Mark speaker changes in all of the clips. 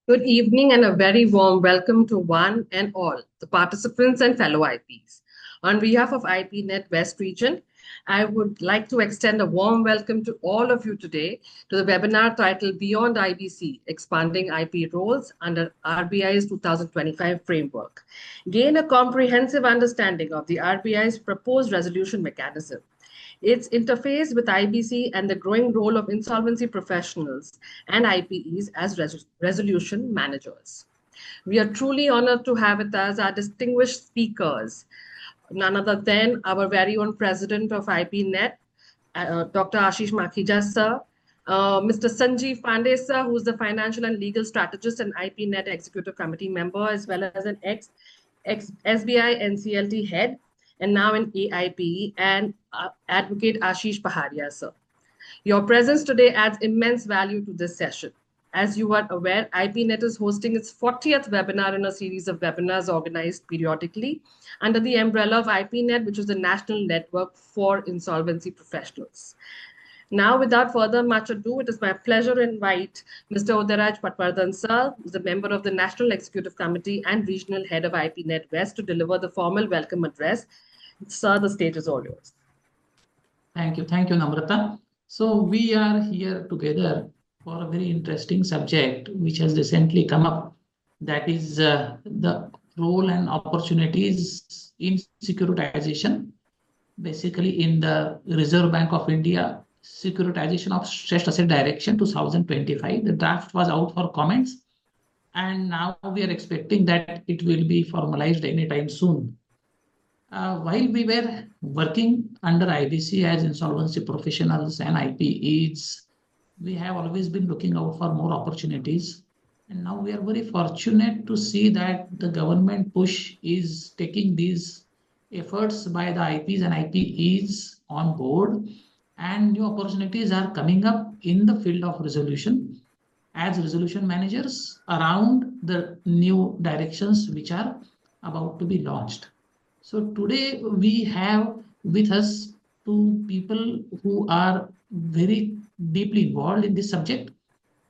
Speaker 1: Good evening and a very warm welcome to one and all the participants and fellow IPs. On behalf of IPNet West Region, I would like to extend a warm welcome to all of you today to the webinar titled Beyond IBC, Expanding IP Roles under RBI's 2025 Framework. Gain a comprehensive understanding of the RBI's proposed resolution mechanism, its interface with IBC, and the growing role of insolvency professionals and IPEs as resolution managers. We are truly honored to have with us our distinguished speakers, none other than our very own president of IPNet, Dr. Ashish Makhija sir, Mr. Sanjeev Pandey sir, who is the financial and legal strategist and IPNet executive committee member, as well as an ex-SBI NCLT head, and now in AIPE, and Advocate Ashish Paharia, sir. Your presence today adds immense value to this session. As you are aware, IPNet is hosting its 40th webinar in a series of webinars organized periodically under the umbrella of IPNet, which is the National Network for Insolvency Professionals. Now, without further much ado, it is my pleasure to invite Mr. Udairaj Patwardhan sir, who is a member of the National Executive Committee and Regional Head of IPNet West, to deliver the formal welcome address. Sir, the stage is all yours.
Speaker 2: Thank you, Namrata. So we are here together for a very interesting subject which has recently come up, that is the role and opportunities in securitization, basically in the Reserve Bank of India Securitization of Stressed Asset Direction 2025. The draft was out for comments, and now we are expecting that it will be formalized anytime soon. While we were working under IBC as insolvency professionals and IPEs, we have always been looking out for more opportunities. And now we are very fortunate to see that the government push is taking these efforts by the IPs and IPEs on board, and new opportunities are coming up in the field of resolution as resolution managers around the new directions which are about to be launched. So today we have with us two people who are very deeply involved in this subject.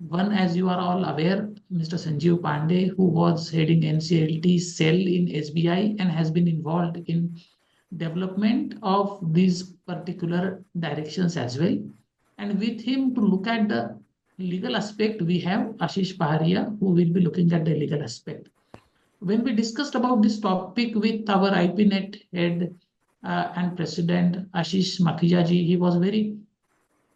Speaker 2: One, as you are all aware, Mr. Sanjeev Pandey, who was heading NCLT cell in SBI and has been involved in development of these particular directions as well. And with him to look at the legal aspect, we have Ashish Paharia, who will be looking at the legal aspect. When we discussed about this topic with our IPNet head and president, Ashish Makhija ji, he was very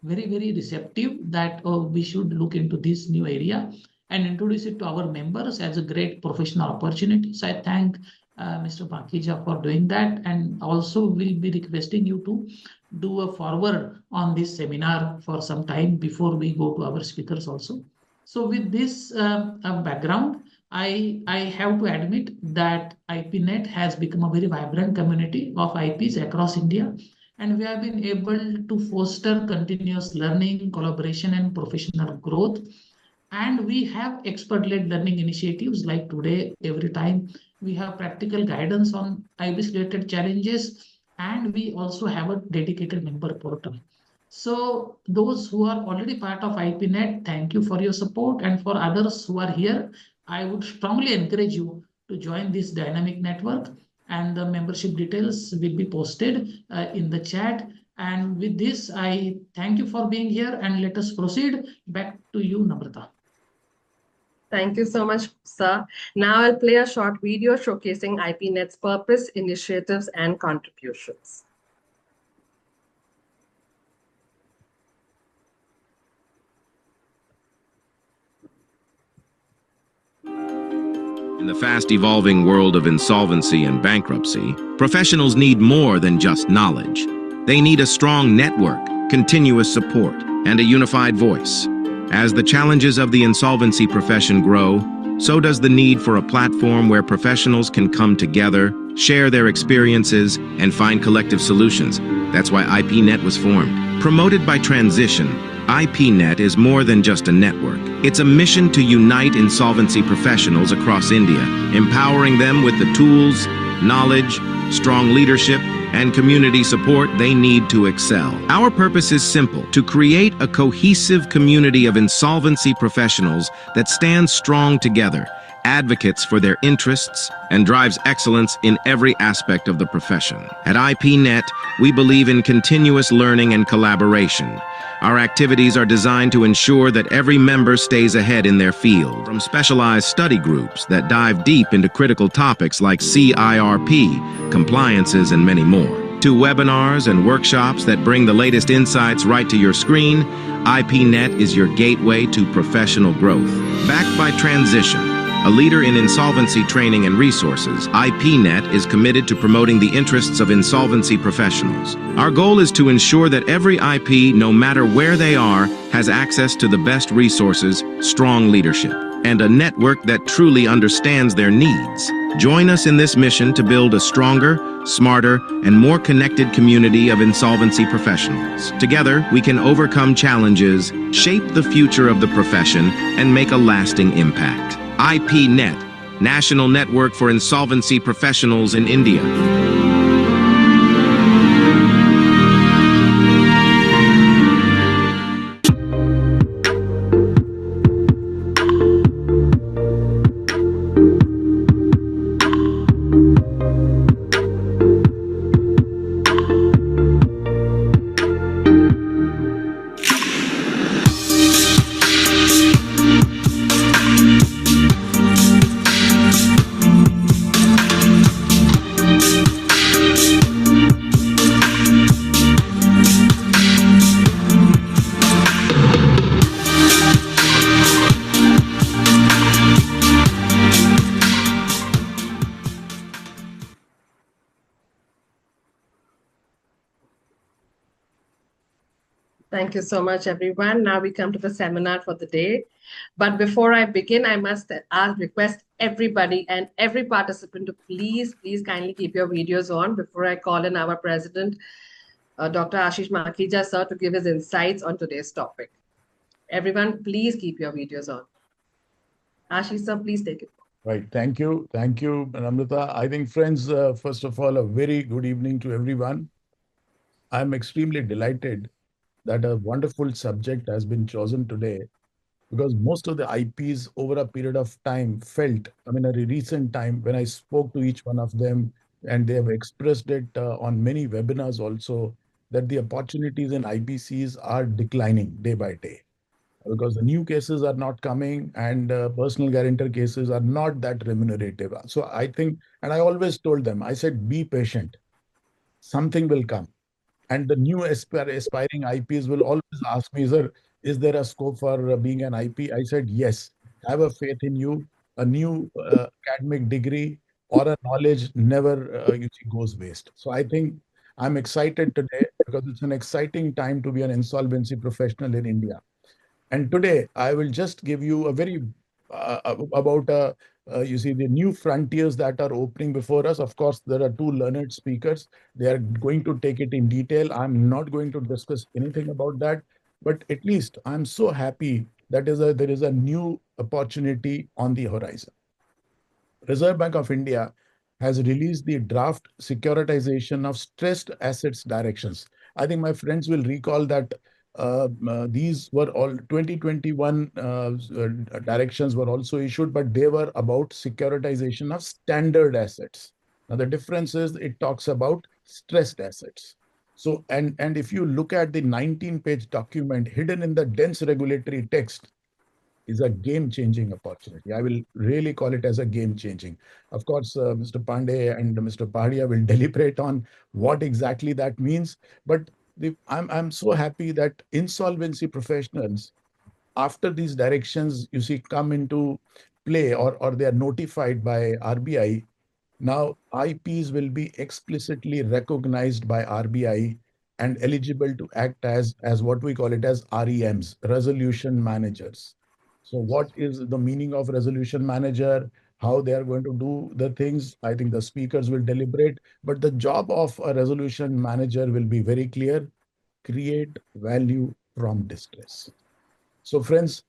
Speaker 2: receptive that we should look into this new area and introduce it to our members as a great professional opportunity. So I thank Mr. Makhija for doing that, and also will be requesting you to do a forward on this seminar for some time before we go to our speakers also. So with this background, I have to admit that IPNet has become a very vibrant community of IPs across India, and we have been able to foster continuous learning, collaboration, and professional growth. And we have expert-led learning initiatives like today. Every time we have practical guidance on IBC-related challenges, and we also have a dedicated member portal. So those who are already part of IPNet, thank you for your support. And for others who are here, I would strongly encourage you to join this dynamic network, and the membership details will be posted in the chat. And with this, I thank you for being here, and let us proceed. Back to you, Namrata.
Speaker 1: Thank you so much, sir. Now I'll play a short video showcasing IPNet's purpose, initiatives, and contributions.
Speaker 3: In the fast-evolving world of insolvency and bankruptcy, professionals need more than just knowledge. They need a strong network, continuous support, and a unified voice. As the challenges of the insolvency profession grow, so does the need for a platform where professionals can come together, share their experiences, and find collective solutions. That's why IPNet was formed. Promoted by Transition, IPNet is more than just a network. It's a mission to unite insolvency professionals across India, empowering them with the tools, knowledge, strong leadership, and community support they need to excel. Our purpose is simple: to create a cohesive community of insolvency professionals that stands strong together, advocates for their interests, and drives excellence in every aspect of the profession. At IPNet, we believe in continuous learning and collaboration. Our activities are designed to ensure that every member stays ahead in their field, from specialized study groups that dive deep into critical topics like CIRP, compliances, and many more, to webinars and workshops that bring the latest insights right to your screen. IPNet is your gateway to professional growth. Backed by Transition, a leader in insolvency training and resources, IPNet is committed to promoting the interests of insolvency professionals. Our goal is to ensure that every IP, no matter where they are, has access to the best resources, strong leadership, and a network that truly understands their needs. Join us in this mission to build a stronger, smarter, and more connected community of insolvency professionals. Together, we can overcome challenges, shape the future of the profession, and make a lasting impact. IPNet, National Network for Insolvency Professionals in India.
Speaker 1: Thank you so much, everyone. Now we come to the seminar for the day. But before I begin, I must request everybody and every participant to please kindly keep your videos on before I call in our president, Dr. Ashish Makhija, sir, to give his insights on today's topic. Everyone, please keep your videos on. Ashish, sir, please take it.
Speaker 4: Right. Thank you. Thank you, Namrata. I think, friends, first of all, a very good evening to everyone. I'm extremely delighted that a wonderful subject has been chosen today, because most of the IPs over a period of time felt, I mean, a recent time when I spoke to each one of them, and they have expressed it on many webinars also, that the opportunities in IBCs are declining day by day, because the new cases are not coming, and personal guarantor cases are not that remunerative. So I think, and I always told them, I said, be patient, something will come. And the new aspiring IPs will always ask me, sir, is there a scope for being an IP? I said, yes, have a faith in you. A new academic degree or a knowledge never goes waste. So I think I'm excited today because it's an exciting time to be an insolvency professional in India. And today I will just give you a very about the new frontiers that are opening before us. Of course, there are two learned speakers. They are going to take it in detail. I'm not going to discuss anything about that, but at least I'm so happy that there is a new opportunity on the horizon. Reserve Bank of India has released the draft securitization of stressed assets directions. I think my friends will recall that these were all 2021 directions were also issued, but they were about securitization of standard assets. Now, the difference is it talks about stressed assets. So, and if you look at the 19-page document hidden in the dense regulatory text, is a game-changing opportunity. I will really call it as a game-changing. Of course, Mr. Pandey and Mr. Pahadia will deliberate on what exactly that means. But I'm so happy that insolvency professionals, after these directions, come into play, or they are notified by RBI. Now, IPs will be explicitly recognized by RBI and eligible to act as what we call it as REMs, resolution managers. So what is the meaning of resolution manager? How they are going to do the things? I think the speakers will deliberate, but the job of a resolution manager will be very clear: create value from distress. So friends,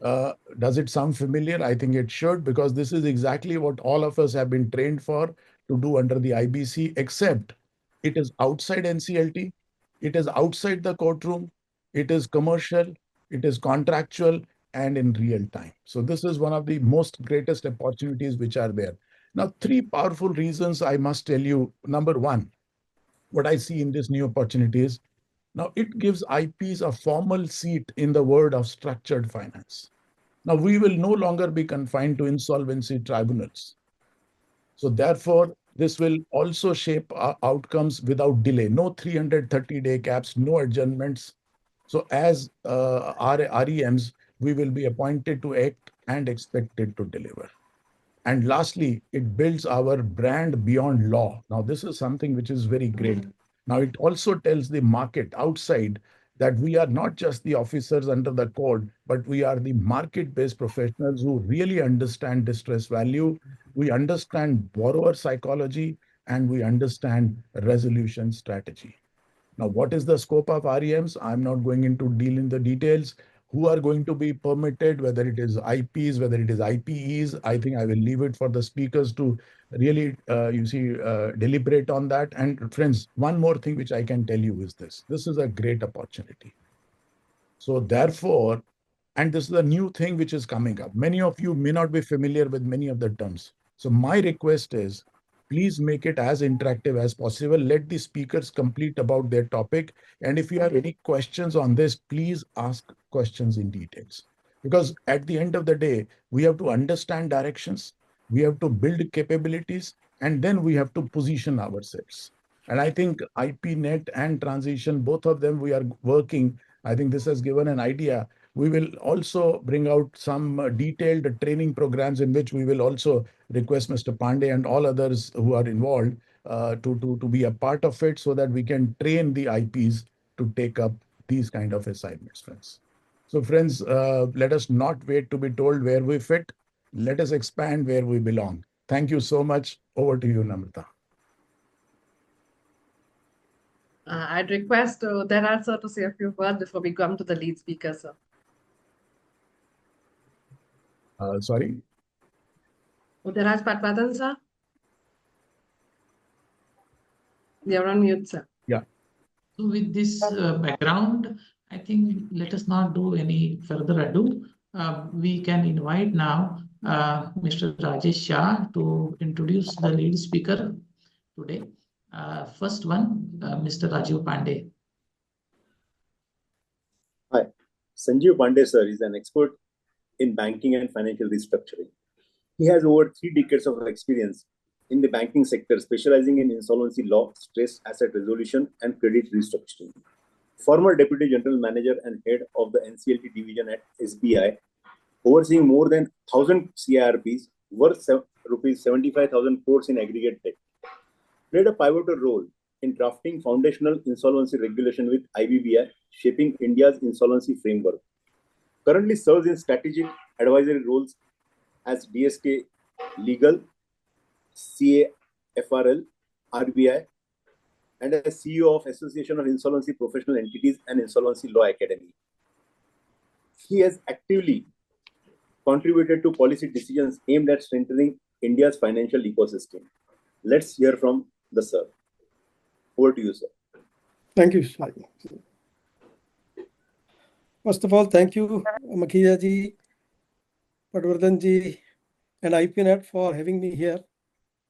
Speaker 4: does it sound familiar? I think it should, because this is exactly what all of us have been trained for to do under the IBC, except It is outside NCLT. It is outside the courtroom. It is commercial. It is contractual and in real time. So this is one of the most greatest opportunities which are there. Now, three powerful reasons I must tell you. Number one, what I see in this new opportunity is now it gives IPs a formal seat in the world of structured finance. Now we will no longer be confined to insolvency tribunals. So therefore, this will also shape our outcomes without delay. No 330-day caps, no adjournments. So as REMs, we will be appointed to act and expected to deliver. And lastly, it builds our brand beyond law. Now, this is something which is very great. Now, it also tells the market outside that we are not just the officers under the code, but we are the market-based professionals who really understand distress value, we understand borrower psychology, and we understand resolution strategy. Now, what is the scope of REMs? I'm not going into deal in the details. Who are going to be permitted, whether it is IPs, whether it is IPEs. I think I will leave it for the speakers to really, deliberate on that. And friends, one more thing which I can tell you is this. This is a great opportunity. So therefore, and this is a new thing which is coming up. Many of you may not be familiar with many of the terms. So my request is, please make it as interactive as possible. Let the speakers complete about their topic. And if you have any questions on this, please ask questions in details. Because at the end of the day, we have to understand directions, we have to build capabilities, and then we have to position ourselves. And I think IPNet and transition, both of them, we are working. I think this has given an idea. We will also bring out some detailed training programs in which we will also request Mr. Pandey and all others who are involved to be a part of it so that we can train the IPs to take up these kind of assignments, friends. So friends, let us not wait to be told where we fit. Let us expand where we belong. Thank you so much. Over to you, Namrata.
Speaker 1: I'd request Derad sir to say a few words before we come to the lead speaker, sir.
Speaker 4: Sorry.
Speaker 1: Deraj Patwardhan, sir. You're on mute, sir.
Speaker 4: Yeah.
Speaker 2: So with this background, I think let us not do any further ado. We can invite now Mr. Rajesh Shah to introduce the lead speaker today. First one, Mr. Rajiv Pandey.
Speaker 5: Hi, Sanjeev Pandey sir is an expert in banking and financial restructuring. He has over 3 decades of experience in the banking sector, specializing in insolvency law, stress asset resolution, and credit restructuring. Former Deputy General Manager and Head of the NCLT Division at SBI, overseeing more than 1,000 CIRPs worth rupees 75,000 crores in aggregate debt. Played a pivotal role in drafting foundational insolvency regulation with IBBI, shaping India's insolvency framework. Currently serves in strategic advisory roles as DSK Legal, CAFRL, RBI, and as CEO of Association of Insolvency Professional Entities and Insolvency Law Academy. He has actively contributed to policy decisions aimed at strengthening India's financial ecosystem. Let's hear from the sir. Over to you, sir.
Speaker 6: Thank you, Shai. First of all, thank you, Makiya ji, Patwardhan ji, and IPNet for having me here.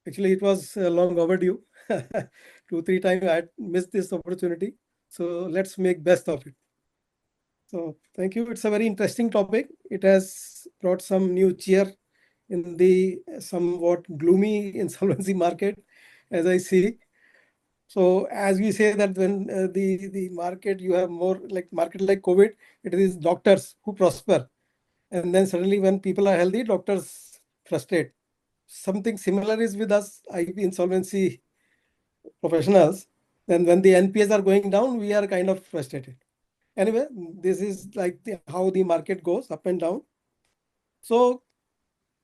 Speaker 6: Actually, it was long overdue. 2-3 times I missed this opportunity. So let's make best of it. So thank you. It's a very interesting topic. It has brought some new cheer in the somewhat gloomy insolvency market, as I see. So as we say that when the market, you have more like market like COVID, it is doctors who prosper. And then suddenly when people are healthy, doctors frustrate. Something similar is with us, IP insolvency professionals. Then when the NPAs are going down, we are kind of frustrated. Anyway, this is like how the market goes up and down. So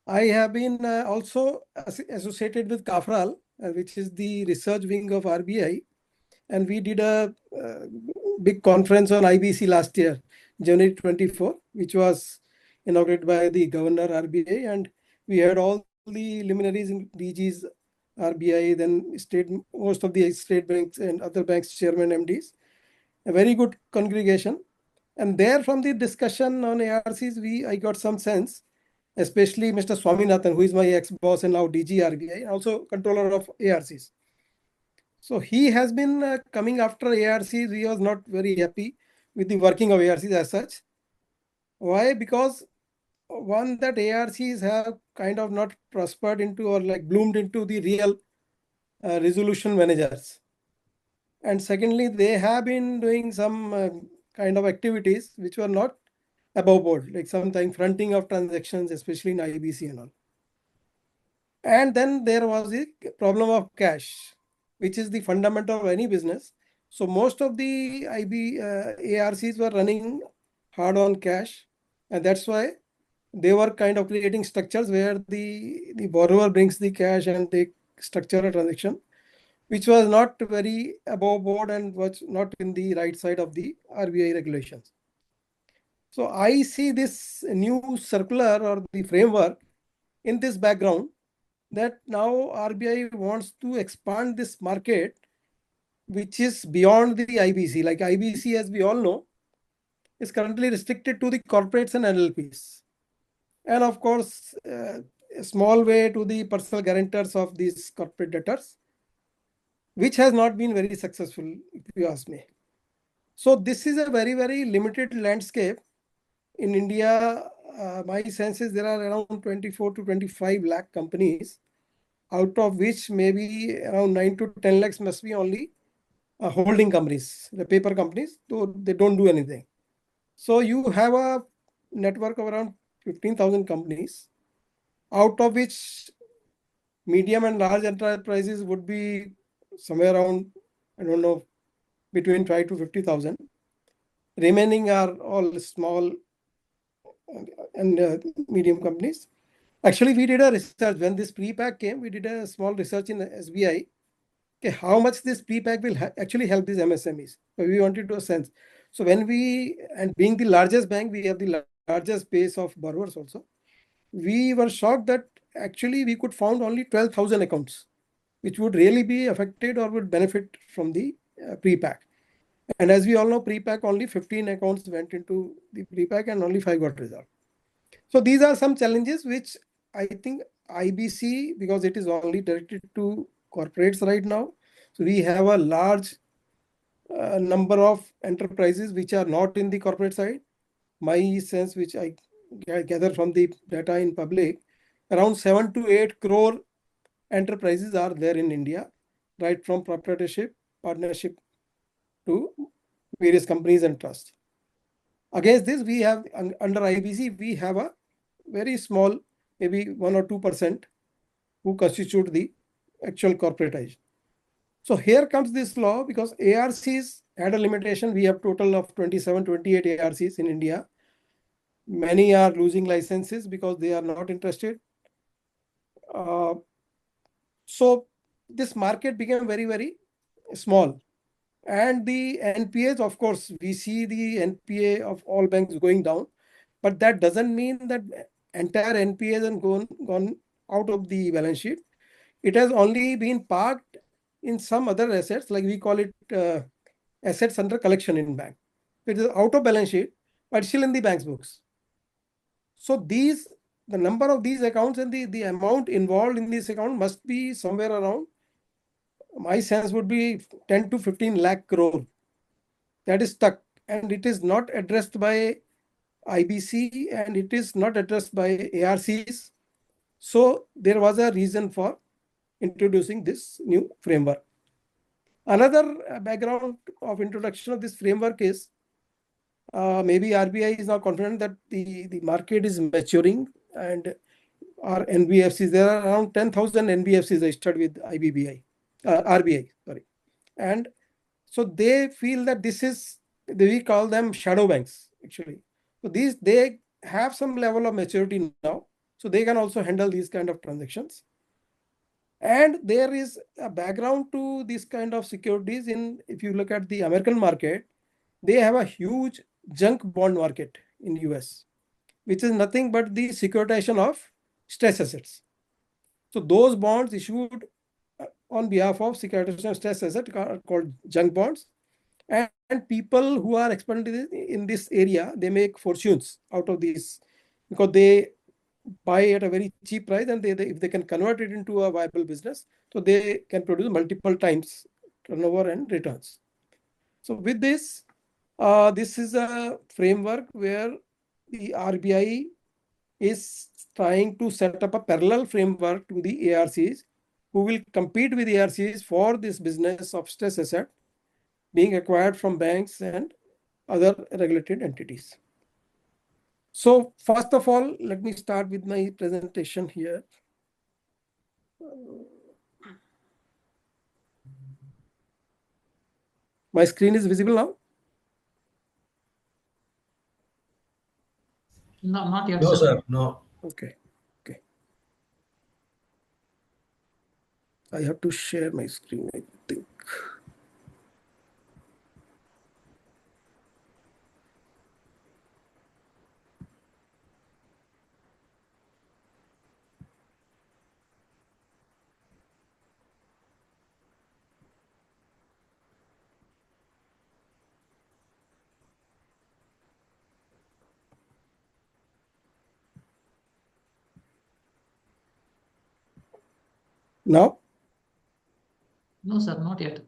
Speaker 6: I have been also associated with CAFRAL, which is the research wing of RBI. And we did a big conference on IBC last year, January 24, which was inaugurated by the Governor RBI. And we had all the luminaries in DGs RBI, then most of the state banks and other banks chairman MDs. A very good congregation. And there from the discussion on ARCs, I got some sense, especially Mr. Swaminathan, who is my ex-boss and now DG RBI, also controller of ARCs. So he has been coming after ARCs. He was not very happy with the working of ARCs as such. Why? Because one, that ARCs have kind of not prospered into or like bloomed into the real resolution managers. And secondly, they have been doing some kind of activities which were not above board, like sometimes fronting of transactions, especially in IBC and all. And then there was the problem of cash, which is the fundamental of any business. So most of the ARCs were running hard on cash, and that's why they were kind of creating structures where the borrower brings the cash and they structure a transaction, which was not very above board and was not in the right side of the RBI regulations. So I see this new circular or the framework in this background, that now RBI wants to expand this market, which is beyond the IBC. Like IBC, as we all know, is currently restricted to the corporates and LLPs. And of course, a small way to the personal guarantors of these corporate debtors, which has not been very successful, if you ask me. So this is a very, very limited landscape. In India, my sense is there are around 24 to 25 lakh companies, out of which maybe around 9 to 10 lakhs must be only holding companies, the paper companies, though they don't do anything. So you have a network of around 15,000 companies, out of which medium and large enterprises would be somewhere around, I don't know, between 5 to 50,000. Remaining are all small and medium companies. Actually, we did a research when this pre-pack came. We did a small research in the SBI. Okay, how much this pre-pack will actually help these MSMEs. So we wanted to a sense. So when and being the largest bank, we have the largest base of borrowers also. We were shocked that actually we could found only 12,000 accounts, which would really be affected or would benefit from the pre-pack. And as we all know, pre-pack only 15 accounts went into the pre-pack and only 5 got resolved. So these are some challenges which I think IBC, because it is only directed to corporates right now. So we have a large number of enterprises which are not in the corporate side. My sense, which I gather from the data in public, around 7 to 8 crore enterprises are there in India, right from proprietorship, partnership to various companies and trusts. Against this, we have under IBC, we have a very small, maybe 1 or 2% who constitute the actual corporatization. So here comes this law, because ARCs had a limitation. We have total of 27, 28 ARCs in India. Many are losing licenses because they are not interested. So this market became very, very small. And the NPAs, of course, we see the NPA of all banks going down, but that doesn't mean that entire NPAs have gone out of the balance sheet. It has only been parked in some other assets, like we call it assets under collection in bank. It is out of balance sheet, but still in the bank's books. So the number of these accounts and the amount involved in this account must be somewhere around, my sense would be 10 to 15 lakh crore. That is stuck, and it is not addressed by IBC and it is not addressed by ARCs. So there was a reason for introducing this new framework. Another background of introduction of this framework is maybe RBI is now confident that the market is maturing, and our NBFCs, there are around 10,000 NBFCs registered with RBI, sorry. And so they feel that we call them shadow banks actually. So they have some level of maturity now, so they can also handle these kind of transactions. And there is a background to this kind of securities if you look at the American market, they have a huge junk bond market in US, which is nothing but the securitization of stress assets. So those bonds issued on behalf of securitization stress asset called junk bonds. And people who are expert in this area, they make fortunes out of these because they buy at a very cheap price, and if they can convert it into a viable business, so they can produce multiple times turnover and returns. So with this, this is a framework where the RBI is trying to set up a parallel framework to the ARCs, who will compete with ARCs for this business of stress asset being acquired from banks and other regulated entities. So first of all, let me start with my presentation here. My screen is visible now?
Speaker 2: No, not yet,
Speaker 7: No,
Speaker 2: sir.
Speaker 7: sir. No.
Speaker 6: Okay. I have to share my screen, I think. Now?
Speaker 2: No, sir, not yet.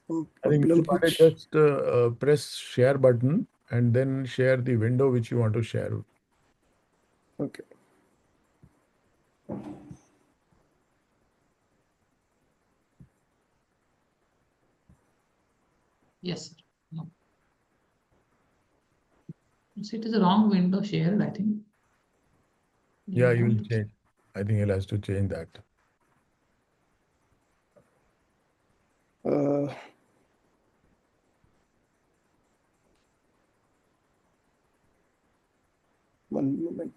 Speaker 4: I think Mr. Pandey, just press share button and then share the window which you want to share.
Speaker 6: Okay.
Speaker 2: Yes, sir. No. So it is a wrong window shared, I think.
Speaker 4: Yeah, you will change. I think he'll has to change that.
Speaker 6: One moment.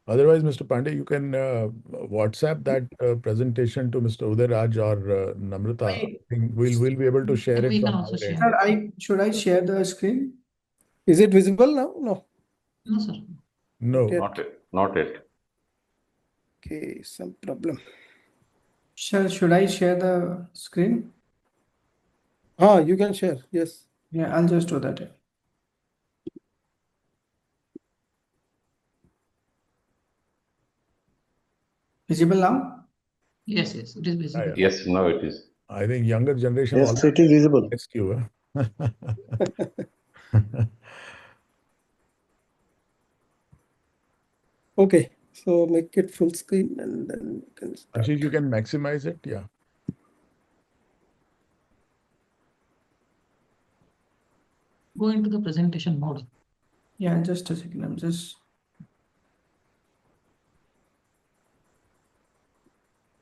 Speaker 4: Otherwise, Mr. Pandey, you can WhatsApp that presentation to Mr. Uday Raj or Namrata. I think we'll be able to share it
Speaker 2: We can
Speaker 4: from
Speaker 2: also
Speaker 4: our
Speaker 2: share.
Speaker 4: end.
Speaker 8: Should I share the screen?
Speaker 6: Is it visible now? No.
Speaker 2: No, sir.
Speaker 4: No.
Speaker 9: Not yet.
Speaker 6: Okay, some problem.
Speaker 8: Should I share the screen?
Speaker 6: You can share. Yes.
Speaker 8: Yeah, I'll just do that. Visible now?
Speaker 2: Yes, it is visible.
Speaker 9: Yes, now it is.
Speaker 4: I think younger generation.
Speaker 5: Yes, it is visible.
Speaker 4: Rescue.
Speaker 6: Okay. So make it full screen and then you can start.
Speaker 4: Ashish, you can maximize it. Yeah.
Speaker 2: Go into the presentation mode.
Speaker 8: Yeah, just a second. I'm just.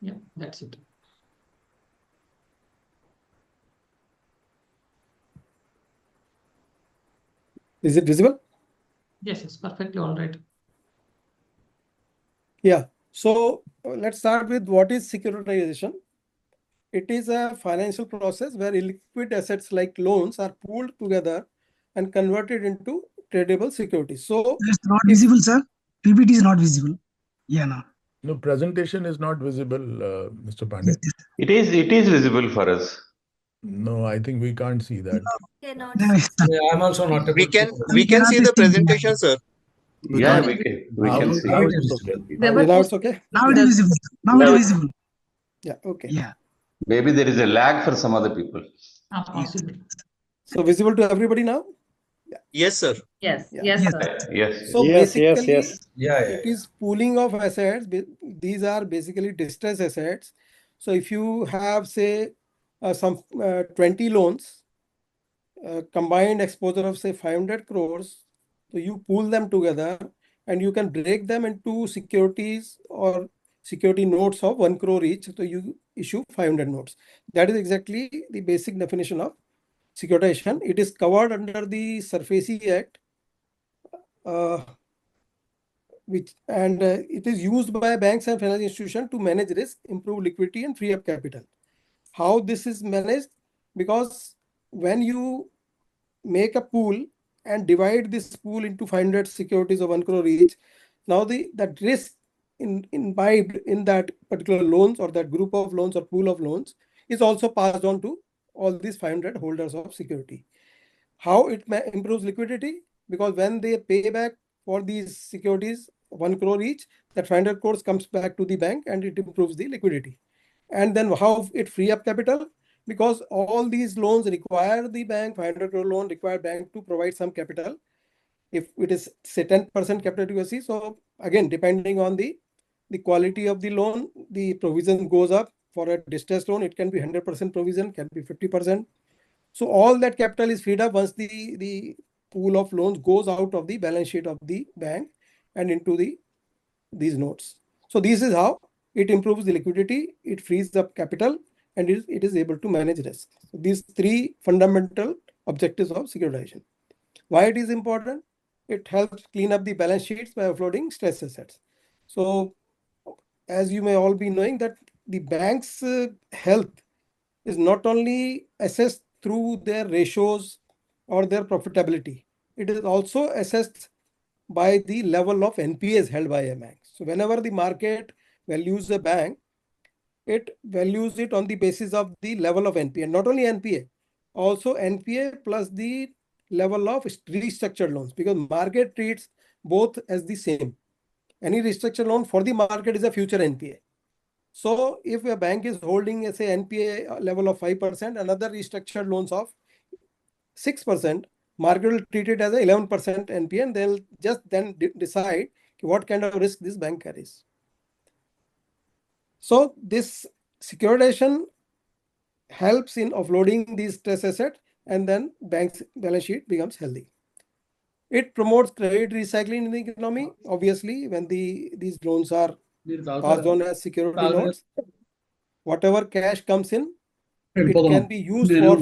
Speaker 2: Yeah, that's it.
Speaker 6: Is it visible?
Speaker 2: Yes, it's perfectly all right.
Speaker 6: Yeah. So let's start with what is securitization. It is a financial process where illiquid assets like loans are pooled together and converted into tradable securities. So
Speaker 10: it's not visible, sir. PPT is not visible. Yeah, no.
Speaker 4: No, presentation is not visible, Mr. Pandey.
Speaker 9: It is visible for us.
Speaker 4: No, I think we can't see that.
Speaker 10: No,
Speaker 7: Yeah, I'm also not able
Speaker 11: We can
Speaker 7: to.
Speaker 11: we can see the presentation, sir.
Speaker 9: Yeah, we can see.
Speaker 4: Now it is okay.
Speaker 6: now it's okay.
Speaker 10: now it is visible. Now it is visible.
Speaker 6: Yeah. Okay.
Speaker 10: Yeah.
Speaker 9: Maybe there is a lag for some other people.
Speaker 2: Possible.
Speaker 6: So visible to everybody now?
Speaker 11: Yes, sir.
Speaker 1: Yes,
Speaker 6: Yeah.
Speaker 1: yes,
Speaker 10: Yes.
Speaker 1: sir.
Speaker 9: Yes.
Speaker 6: So
Speaker 5: Yes,
Speaker 6: basically,
Speaker 5: yes.
Speaker 7: Yeah,
Speaker 6: it is pooling of assets. These are basically distressed assets. So if you have, say, some 20 loans, combined exposure of, say, 500 crores, so you pool them together and you can break them into securities or security notes of 1 crore each. So you issue 500 notes. That is exactly the basic definition of securitization. It is covered under the SARFAESI Act, it is used by banks and financial institutions to manage risk, improve liquidity, and free up capital. How this is managed? Because when you make a pool and divide this pool into 500 securities of 1 crore each, now that risk imbibed in that particular loans or that group of loans or pool of loans is also passed on to all these 500 holders of security. How it improves liquidity? Because when they pay back for these securities 1 crore each, that 500 crores comes back to the bank and it improves the liquidity. And then how it free up capital? Because all these loans require the bank, 500 crore loan require bank to provide some capital. If it is say 10% capital adequacy, so again, depending on the quality of the loan, the provision goes up. For a distressed loan, it can be 100% provision, can be 50%. So all that capital is freed up once the pool of loans goes out of the balance sheet of the bank and into these notes. So this is how it improves the liquidity, it frees up capital, and it is able to manage risk. So these three fundamental objectives of securitization. Why it is important? It helps clean up the balance sheets by offloading stress assets. So as you may all be knowing that the bank's health is not only assessed through their ratios or their profitability, it is also assessed by the level of NPAs held by a bank. So whenever the market values a bank, it values it on the basis of the level of NPA, not only NPA, also NPA plus the level of restructured loans, because market treats both as the same. Any restructured loan for the market is a future NPA. So if a bank is holding, say, NPA level of 5%, another restructured loans of 6%, market will treat it as a 11% NPA, and they'll just then decide what kind of risk this bank carries. So this securitization helps in offloading these stress assets, and then bank's balance sheet becomes healthy. It promotes credit recycling in the economy. Obviously, when these loans are passed on as security notes, whatever cash comes in, it can be used for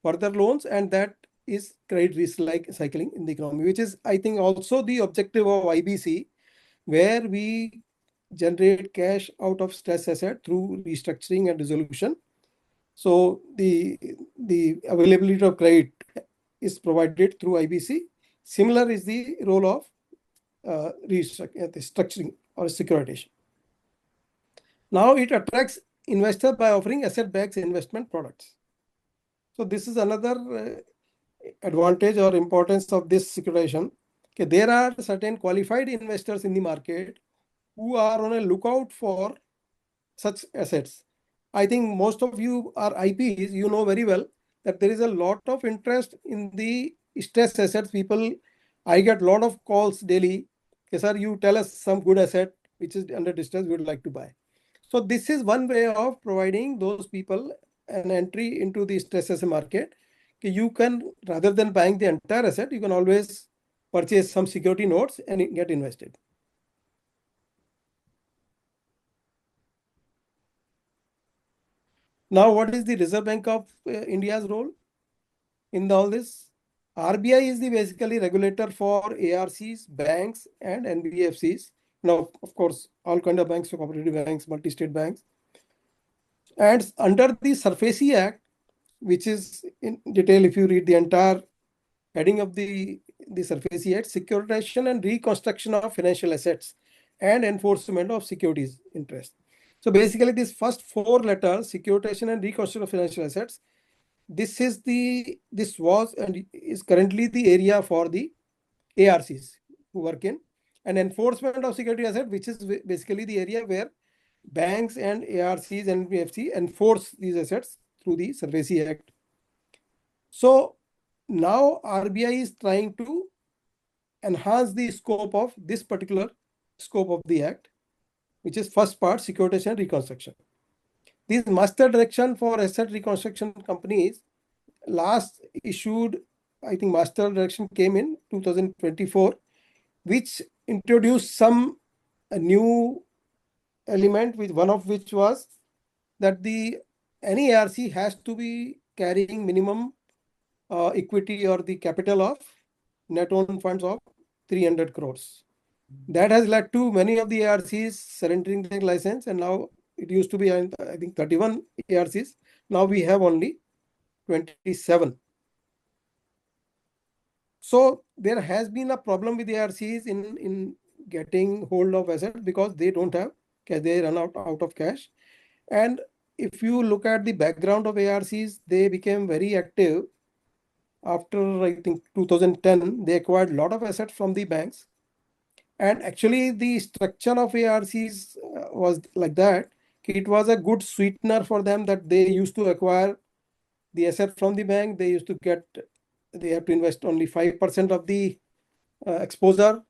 Speaker 6: further loans, and that is credit recycling in the economy, which is, I think, also the objective of IBC, where we generate cash out of stress asset through restructuring and resolution. So the availability of credit is provided through IBC. Similar is the role of restructuring or securitization. Now it attracts investors by offering asset-backed investment products. So this is another advantage or importance of this securitization. Okay, there are certain qualified investors in the market who are on a lookout for such assets. I think most of you are IPs, you know very well that there is a lot of interest in the stress assets. I get a lot of calls daily. Okay, sir, you tell us some good asset which is under distress, we would like to buy. So this is one way of providing those people an entry into the stress asset market. Okay, you can, rather than buying the entire asset, you can always purchase some security notes and get invested. Now, what is the Reserve Bank of India's role in all this? RBI is the basically regulator for ARCs, banks, and NBFCs. Now, of course, all kind of banks, so cooperative banks, multi-state banks. And under the SARFAESI Act, which is in detail, if you read the entire heading of the SARFAESI Act, securitization and reconstruction of financial assets and enforcement of securities interest. So basically, this first four letters, securitization and reconstruction of financial assets, this was and is currently the area for the ARCs who work in, and enforcement of security asset, which is basically the area where banks and ARCs and NBFC enforce these assets through the SARFAESI Act. So now RBI is trying to enhance the scope of this particular scope of the Act, which is first part, securitization and reconstruction. This master direction for asset reconstruction companies last issued, I think master direction came in 2024, which introduced some new element, one of which was that any ARC has to be carrying minimum equity or the capital of net owned funds of 300 crores. That has led to many of the ARCs surrendering their license, and now it used to be, I think, 31 ARCs. Now we have only 27. So there has been a problem with ARCs in getting hold of assets because they don't have cash, they run out of cash. And if you look at the background of ARCs, they became very active after, I think, 2010. They acquired a lot of assets from the banks. And actually, the structure of ARCs was like that. It was a good sweetener for them that they used to acquire the asset from the bank. They used to they have to invest only 5% of the exposure.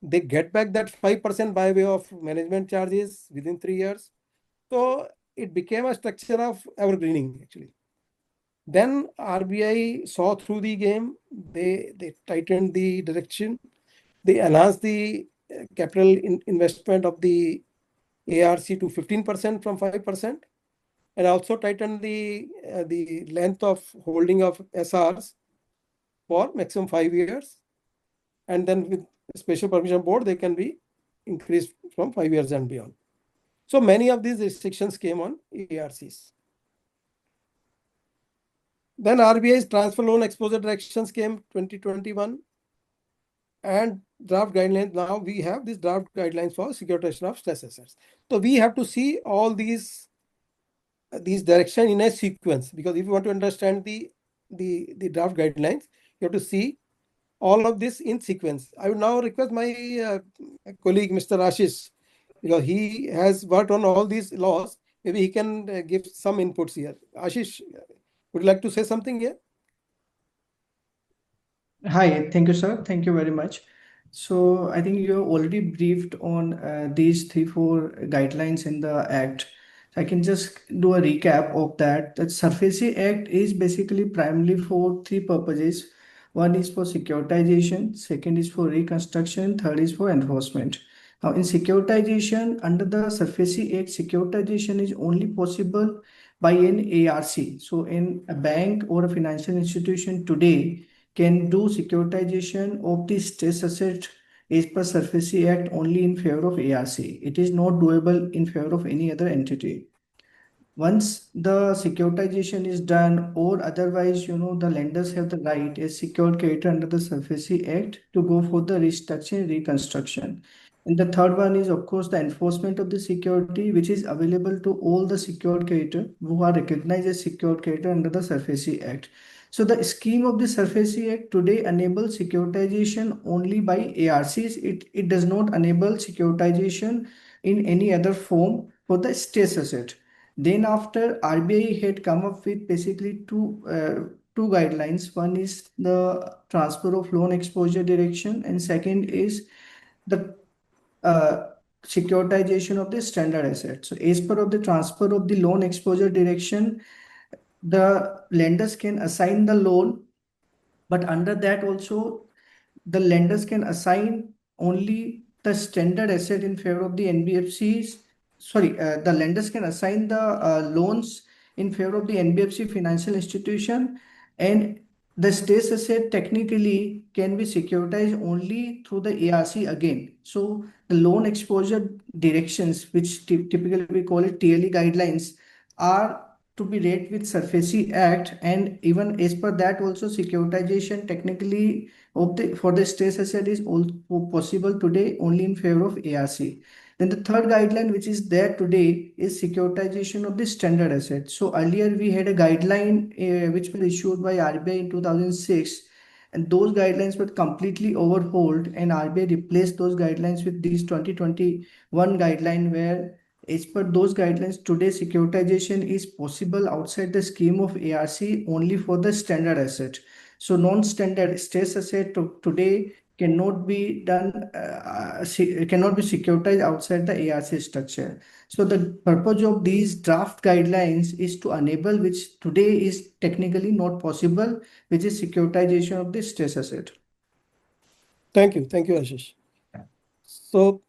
Speaker 6: They get back that 5% by way of management charges within 3 years. So it became a structure of evergreening, actually. Then RBI saw through the game. They tightened the direction. They enhanced the capital investment of the ARC to 15% from 5%, and also tightened the length of holding of SRs for maximum 5 years. And then with special permission board, they can be increased from 5 years and beyond. So many of these restrictions came on ARCs. Then RBI's transfer loan exposure directions came 2021, and draft guidelines. Now we have these draft guidelines for securitization of stress assets. So we have to see all these direction in a sequence, because if you want to understand the draft guidelines, you have to see all of this in sequence. I would now request my colleague, Mr. Ashish, because he has worked on all these laws. Maybe he can give some inputs here. Ashish, would you like to say something here?
Speaker 8: Hi, thank you, sir. Thank you very much. So I think you have already briefed on these 3-4 guidelines in the Act. I can just do a recap of that. That SARFAESI Act is basically primarily for 3 purposes. One is for securitization, second is for reconstruction, third is for enforcement. Now, in securitization, under the SARFAESI Act, securitization is only possible by an ARC. So, in a bank or a financial institution today can do securitization of the stress asset as per SARFAESI Act only in favor of ARC. It is not doable in favor of any other entity. Once the securitization is done, or otherwise, the lenders have the right as secured creditor under the SARFAESI Act to go for the restructuring, reconstruction. And the third one is, of course, the enforcement of the security, which is available to all the secured creditor who are recognized as secured creditor under the SARFAESI Act. So the scheme of the SARFAESI Act today enables securitization only by ARCs. It does not enable securitization in any other form for the stress asset. Then after, RBI had come up with basically two guidelines. One is the transfer of loan exposure direction, and second is the securitization of the standard asset. So as per of the transfer of the loan exposure direction, the lenders can assign the loan, but under that also the lenders can assign only the standard asset in favor of the NBFCs. Sorry, the lenders can assign the loans in favor of the NBFC financial institution, and the stress asset technically can be securitized only through the ARC again. So the loan exposure directions, which typically we call it TLE guidelines, are to be read with SARFAESI Act, and even as per that also securitization technically for the stress asset is also possible today only in favor of ARC. Then the third guideline which is there today is securitization of the standard asset. So earlier we had a guideline which was issued by RBI in 2006, and those guidelines were completely overhauled, and RBI replaced those guidelines with these 2021 guideline, where as per those guidelines, today securitization is possible outside the scheme of ARC only for the standard asset. So non-standard stress asset today cannot be done, cannot be securitized outside the ARC structure. So the purpose of these draft guidelines is to enable, which today is technically not possible, which is securitization of the stress asset.
Speaker 6: Thank you, Ashish. So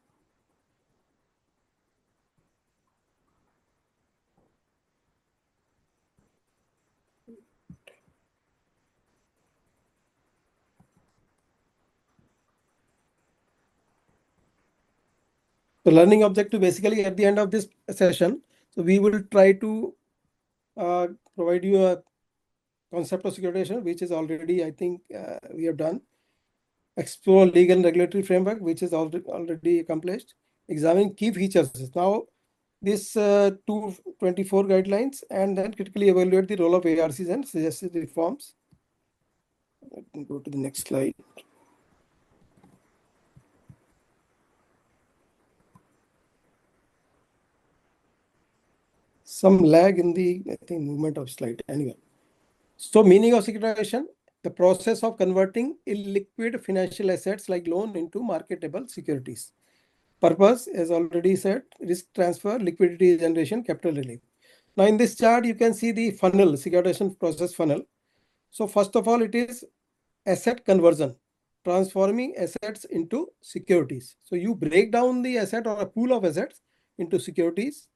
Speaker 6: The learning objective basically at the end of this session, so we will try to provide you a concept of securitization, which is already, I think, we have done. Explore legal and regulatory framework, which is already accomplished. Examine key features. Now, this 224 guidelines, and then critically evaluate the role of ARCs and suggested reforms. Let me go to the next slide. Some lag in the, I think, movement of slide. Anyway, so meaning of securitization, the process of converting illiquid financial assets like loan into marketable securities. Purpose, as already said, risk transfer, liquidity generation, capital relief. Now in this chart, you can see the funnel, securitization process funnel. So first of all, it is asset conversion, transforming assets into securities. So you break down the asset or a pool of assets into securities.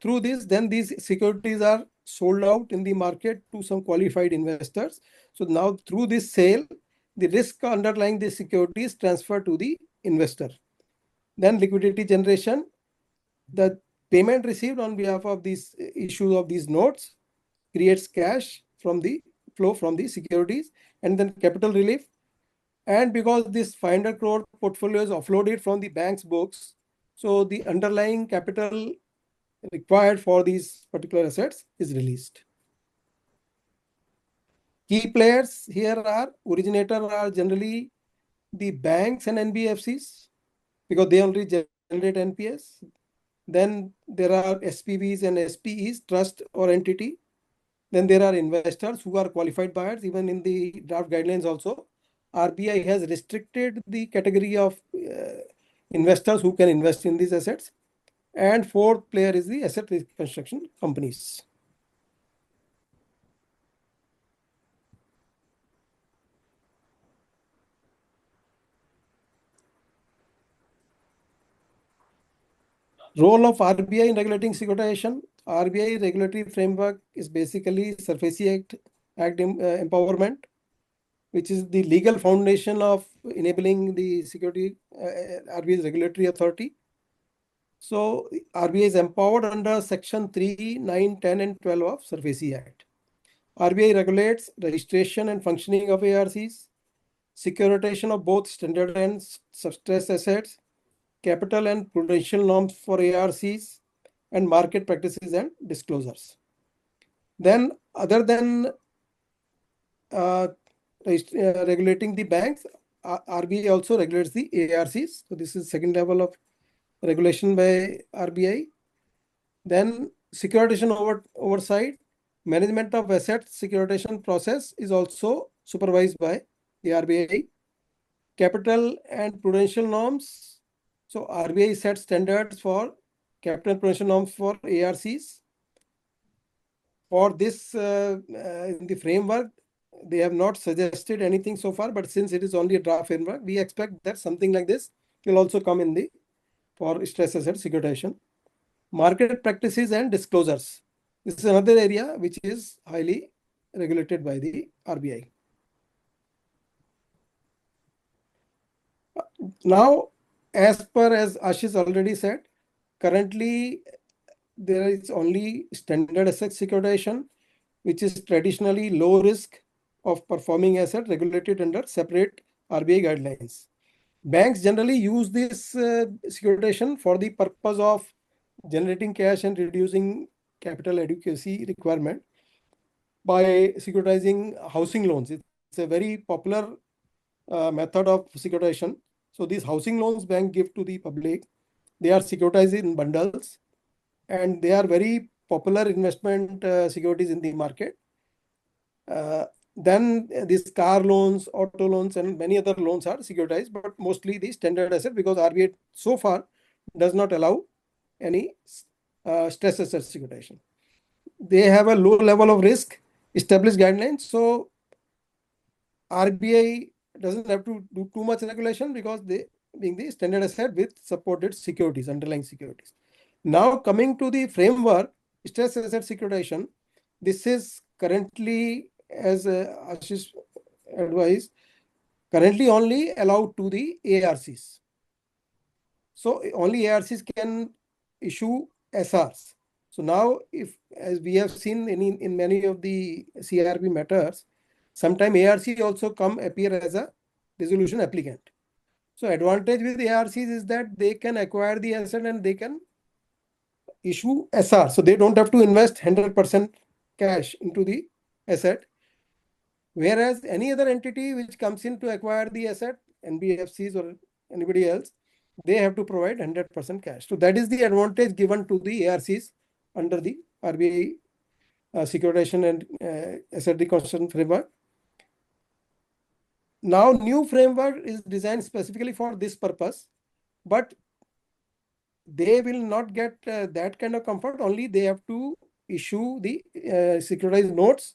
Speaker 6: Through this, then these securities are sold out in the market to some qualified investors. So now through this sale, the risk underlying the securities transfer to the investor. Then liquidity generation, the payment received on behalf of these issue of these notes creates cash from the flow from the securities, and then capital relief. And because this 500 crore portfolio is offloaded from the bank's books, so the underlying capital required for these particular assets is released. Key players here are generally the banks and NBFCs because they only generate NPS. Then there are SPVs and SPEs, trust or entity. Then there are investors who are qualified buyers. Even in the draft guidelines also, RBI has restricted the category of investors who can invest in these assets. And fourth player is the asset reconstruction companies. Role of RBI in regulating securitization. RBI regulatory framework is basically SARFAESI Act empowerment, which is the legal foundation of enabling the security RBI's regulatory authority. So RBI is empowered under Section 3, 9, 10, and 12 of SARFAESI Act. RBI regulates registration and functioning of ARCs, securitization of both standard and stressed assets, capital and prudential norms for ARCs, and market practices and disclosures. Then, other than regulating the banks, RBI also regulates the ARCs. So this is second level of regulation by RBI. Then securitization oversight, management of assets securitization process is also supervised by the RBI. Capital and prudential norms. So RBI sets standards for capital and prudential norms for ARCs. For this, in the framework, they have not suggested anything so far, but since it is only a draft framework, we expect that something like this will also come in the for stress asset securitization. Market practices and disclosures. This is another area which is highly regulated by the RBI. Now, as Ashish already said, currently there is only standard asset securitization, which is traditionally low risk of performing asset regulated under separate RBI guidelines. Banks generally use this securitization for the purpose of generating cash and reducing capital adequacy requirement by securitizing housing loans. It's a very popular method of securitization. So these housing loans bank give to the public, they are securitized in bundles, and they are very popular investment securities in the market. Then these car loans, auto loans, and many other loans are securitized, but mostly the standard asset because RBI so far does not allow any stress asset securitization. They have a low level of risk, established guidelines. So RBI doesn't have to do too much regulation because they being the standard asset with supported securities, underlying securities. Now coming to the framework, stress asset securitization, this is currently, as Ashish advised, currently only allowed to the ARCs. So only ARCs can issue SRs. So now, if as we have seen in many of the CRB matters, sometimes ARC also appear as a resolution applicant. So advantage with ARCs is that they can acquire the asset and they can issue SR. So they don't have to invest 100% cash into the asset. Whereas any other entity which comes in to acquire the asset, NBFCs or anybody else, they have to provide 100% cash. So that is the advantage given to the ARCs under the RBI securitization and asset reconstruction framework. Now, new framework is designed specifically for this purpose, but they will not get that kind of comfort. Only they have to issue the securitized notes.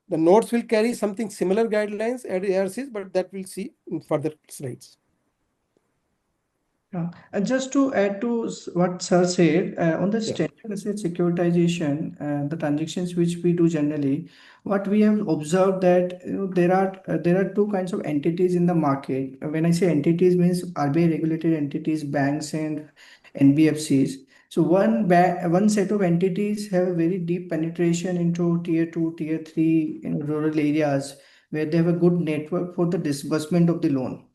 Speaker 6: The notes will carry something similar guidelines at ARCs, but that we'll see in further slides.
Speaker 8: And just to add to what Sir said, on the standard asset securitization, the transactions which we do generally, what we have observed that there are two kinds of entities in the market. When I say entities, means RBI regulated entities, banks and NBFCs. So one set of entities have a very deep penetration into tier 2, tier 3 in rural areas where they have a good network for the disbursement of the loan,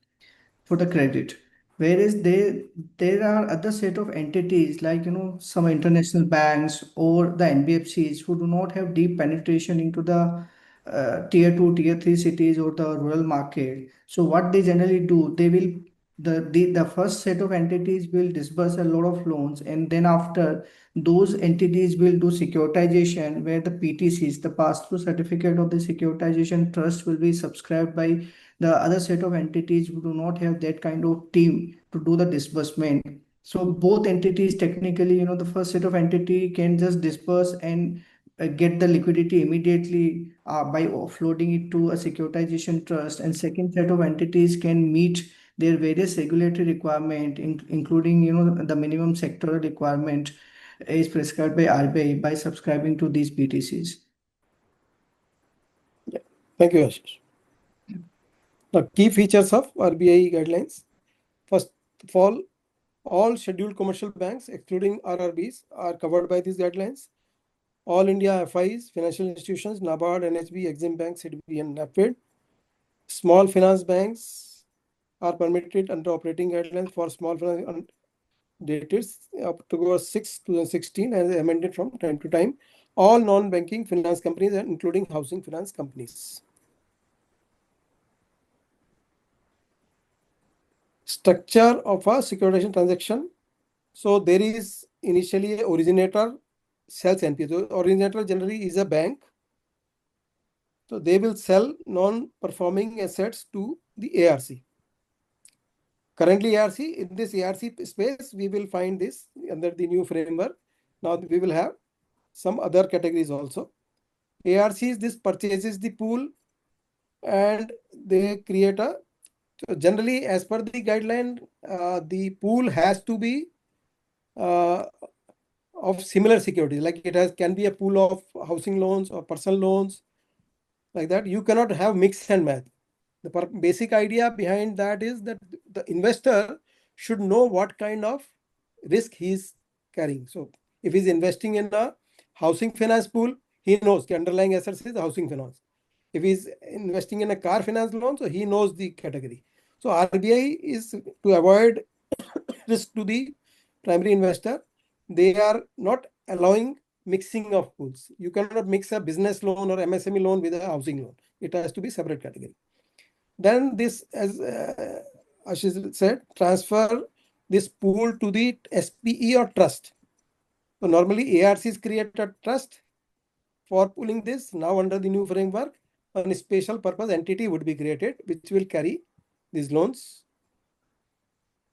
Speaker 8: for the credit. Whereas there are other set of entities like some international banks or the NBFCs who do not have deep penetration into the tier 2, tier 3 cities or the rural market. So what they generally do, they will the first set of entities will disburse a lot of loans, and then after those entities will do securitization where the PTCs, the pass-through certificate of the securitization trust, will be subscribed by the other set of entities who do not have that kind of team to do the disbursement. So both entities technically, the first set of entity can just disperse and get the liquidity immediately by offloading it to a securitization trust, and second set of entities can meet their various regulatory requirement, including the minimum sectoral requirement is prescribed by RBI by subscribing to these PTCs.
Speaker 6: Yeah. Thank you, Ashish. The key features of RBI guidelines. First of all scheduled commercial banks, excluding RRBs, are covered by these guidelines. All India FIs, financial institutions, NABARD, NHB, Exim Bank, SIDBI, and NAFED. Small finance banks are permitted under operating guidelines for small finance dated October 6, 2016, and amended from time to time. All non-banking finance companies, including housing finance companies. Structure of a securitization transaction. So there is initially an originator sells NPA. The originator generally is a bank. So they will sell non-performing assets to the ARC. Currently ARC, in this ARC space, we will find this under the new framework. Now we will have some other categories also. ARCs, this purchases the pool and they create a, so generally as per the guideline, the pool has to be of similar securities, like it can be a pool of housing loans or personal loans, like that. You cannot have mix and match. The basic idea behind that is that the investor should know what kind of risk he's carrying. So if he's investing in a housing finance pool, he knows the underlying assets is housing finance. If he's investing in a car finance loan, so he knows the category. So RBI is to avoid risk to the primary investor. They are not allowing mixing of pools. You cannot mix a business loan or MSME loan with a housing loan. It has to be separate category. Then this, as Ashish said, transfer this pool to the SPE or trust. So normally ARCs create a trust for pooling this. Now under the new framework, a special purpose entity would be created which will carry these loans.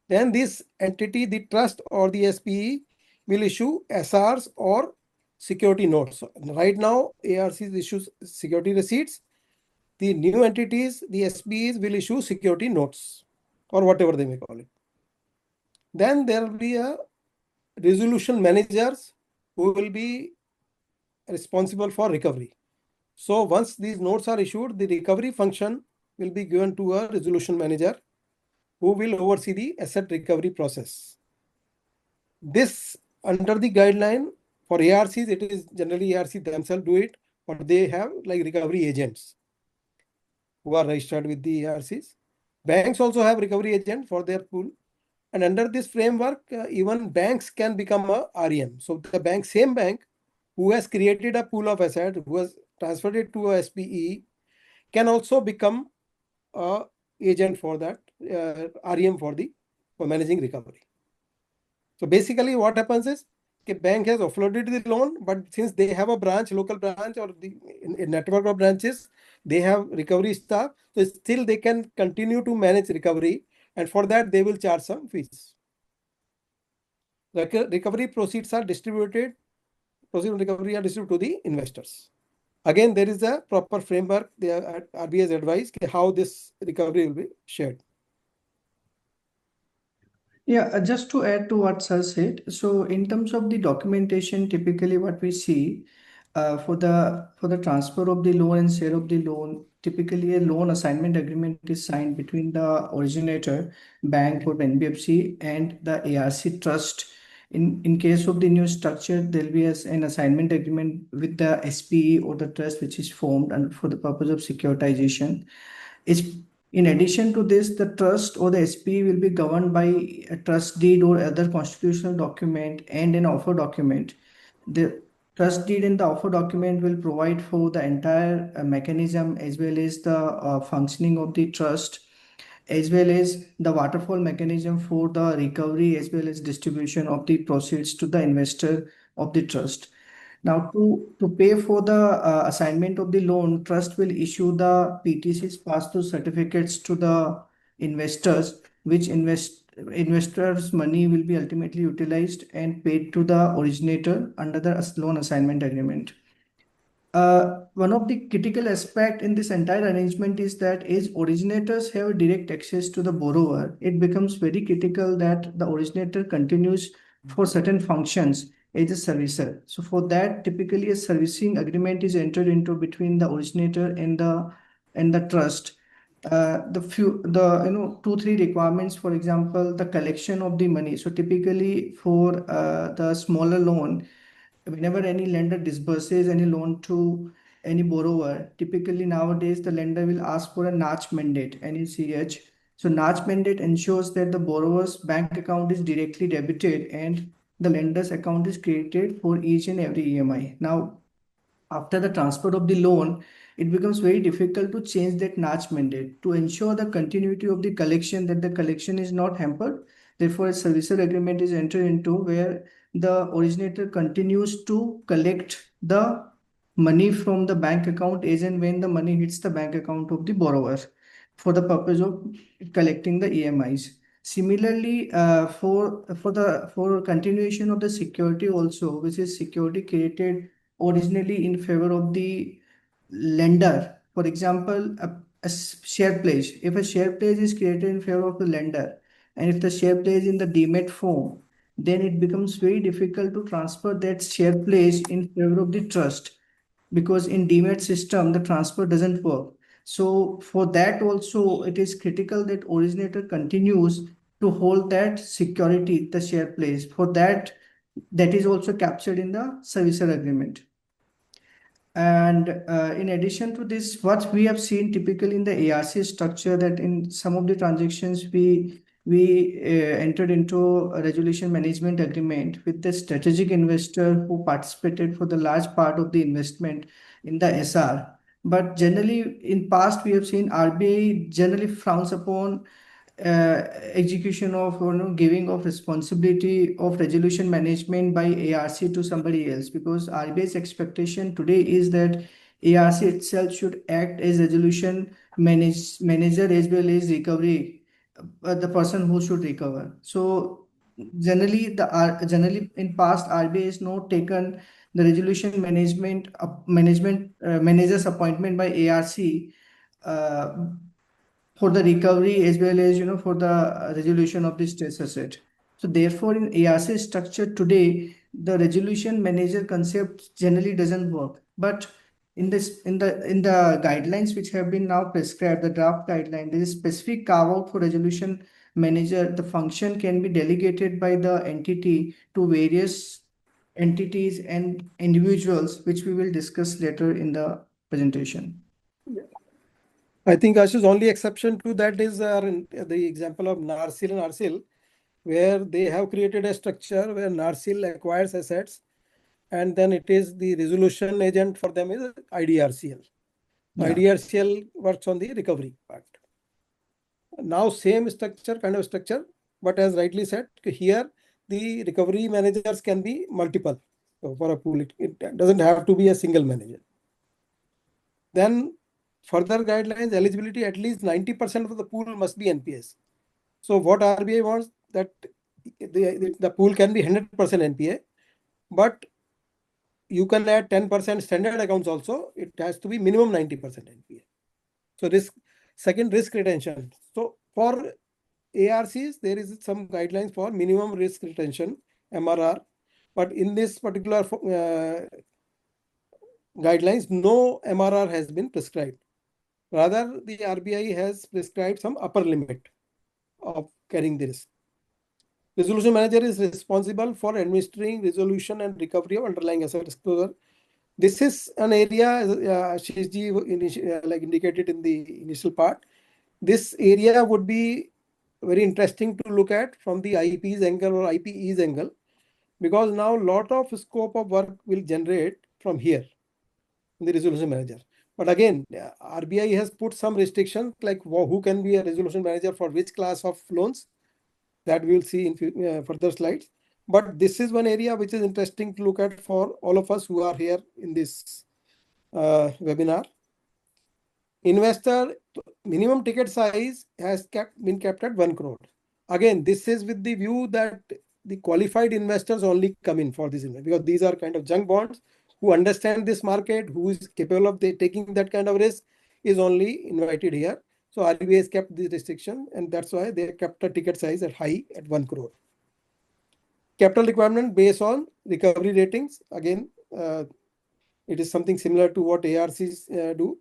Speaker 6: Then this entity, the trust or the SPE, will issue SRs or security notes. So right now, ARCs issues security receipts. The new entities, the SPEs, will issue security notes or whatever they may call it. Then there will be a resolution managers who will be responsible for recovery. So once these notes are issued, the recovery function will be given to a resolution manager. who will oversee the asset recovery process. This under the guideline for ARCs, it is generally ARC themselves do it, but they have like recovery agents who are registered with the ARCs. Banks also have recovery agent for their pool. And under this framework, even banks can become a REM. So the same bank who has created a pool of asset, who has transferred it to a SPE, can also become a agent for that, REM for managing recovery. So basically what happens is the bank has offloaded the loan, but since they have a branch, local branch or a network of branches, they have recovery staff. So still they can continue to manage recovery, and for that they will charge some fees. Recovery proceeds are distributed, proceeds of recovery are distributed to the investors. Again, there is a proper framework. The RBI has advised how this recovery will be shared.
Speaker 8: Yeah, just to add to what Sir said, so in terms of the documentation, typically what we see for the transfer of the loan and sale of the loan, typically a loan assignment agreement is signed between the originator, bank or NBFC, and the ARC trust. In case of the new structure, there will be an assignment agreement with the SPE or the trust which is formed and for the purpose of securitization. In addition to this, the trust or the SPE will be governed by a trust deed or other constitutional document and an offer document. The trust deed and the offer document will provide for the entire mechanism as well as the functioning of the trust, as well as the waterfall mechanism for the recovery as well as distribution of the proceeds to the investor of the trust. Now, to pay for the assignment of the loan, trust will issue the PTCs, pass-through certificates to the investors, which investors' money will be ultimately utilized and paid to the originator under the loan assignment agreement. One of the critical aspect in this entire arrangement is that as originators have direct access to the borrower, it becomes very critical that the originator continues for certain functions as a servicer. So for that, typically a servicing agreement is entered into between the originator and the trust. The 2-3 requirements, for example, the collection of the money. So typically for the smaller loan, whenever any lender disburses any loan to any borrower, typically nowadays the lender will ask for a NACH mandate, NACH. So NACH mandate ensures that the borrower's bank account is directly debited and the lender's account is created for each and every EMI. Now, after the transfer of the loan, it becomes very difficult to change that NACH mandate to ensure the continuity of the collection, that the collection is not hampered. Therefore, a servicer agreement is entered into where the originator continues to collect the money from the bank account as and when the money hits the bank account of the borrower for the purpose of collecting the EMIs. Similarly, for continuation of the security also, which is security created originally in favor of the lender. For example, a share pledge. If a share pledge is created in favor of the lender, and if the share pledge in the demat form, then it becomes very difficult to transfer that share pledge in favor of the trust, because in demat system the transfer doesn't work. So for that also, it is critical that originator continues to hold that security, the share pledge. For that is also captured in the servicer agreement. And in addition to this, what we have seen typically in the ARC structure, that in some of the transactions we entered into a resolution management agreement with the strategic investor who participated for the large part of the investment in the SR. But generally, in past, we have seen RBI generally frowns upon execution of giving of responsibility of resolution management by ARC to somebody else, because RBI's expectation today is that ARC itself should act as resolution manager as well as recovery, the person who should recover. So generally in past, RBI has not taken the resolution manager's appointment by ARC for the recovery as well as for the resolution of the stress asset. So therefore, in ARC structure today, the resolution manager concept generally doesn't work. But in the guidelines which have been now prescribed, the draft guideline, there is specific carve out for resolution manager, the function can be delegated by the entity to various entities and individuals, which we will discuss later in the presentation.
Speaker 6: I think Ashish, only exception to that is the example of NARCL and RCL, where they have created a structure where NARCL acquires assets, and then it is the resolution agent for them is IDRCL.
Speaker 8: Yeah.
Speaker 6: IDRCL works on the recovery part. Now same structure, kind of structure, but as rightly said, here the recovery managers can be multiple. So for a pool, it doesn't have to be a single manager. Then further guidelines, eligibility, at least 90% of the pool must be NPS. So what RBI wants, that the pool can be 100% NPA, but you can add 10% standard accounts also. It has to be minimum 90% NPA. So second, risk retention. So for ARCs, there is some guidelines for minimum risk retention, MRR, but in this particular guidelines, no MRR has been prescribed. Rather, the RBI has prescribed some upper limit of carrying the risk. Resolution manager is responsible for administering resolution and recovery of underlying asset exposure. This is an area, Ashishji like indicated in the initial part. This area would be very interesting to look at from the IP's angle or IPE's angle, because now a lot of scope of work will generate from here, the resolution manager. But again, RBI has put some restrictions like who can be a resolution manager for which class of loans, that we will see in further slides. But this is one area which is interesting to look at for all of us who are here in this webinar. Investor minimum ticket size has been kept at 1 crore. Again, this is with the view that the qualified investors only come in for this investment, because these are kind of junk bonds. Who understand this market, who is capable of taking that kind of risk, is only invited here. So RBI has kept this restriction, and that's why they kept the ticket size at high at 1 crore. Capital requirement based on recovery ratings. Again, it is something similar to what ARCs do.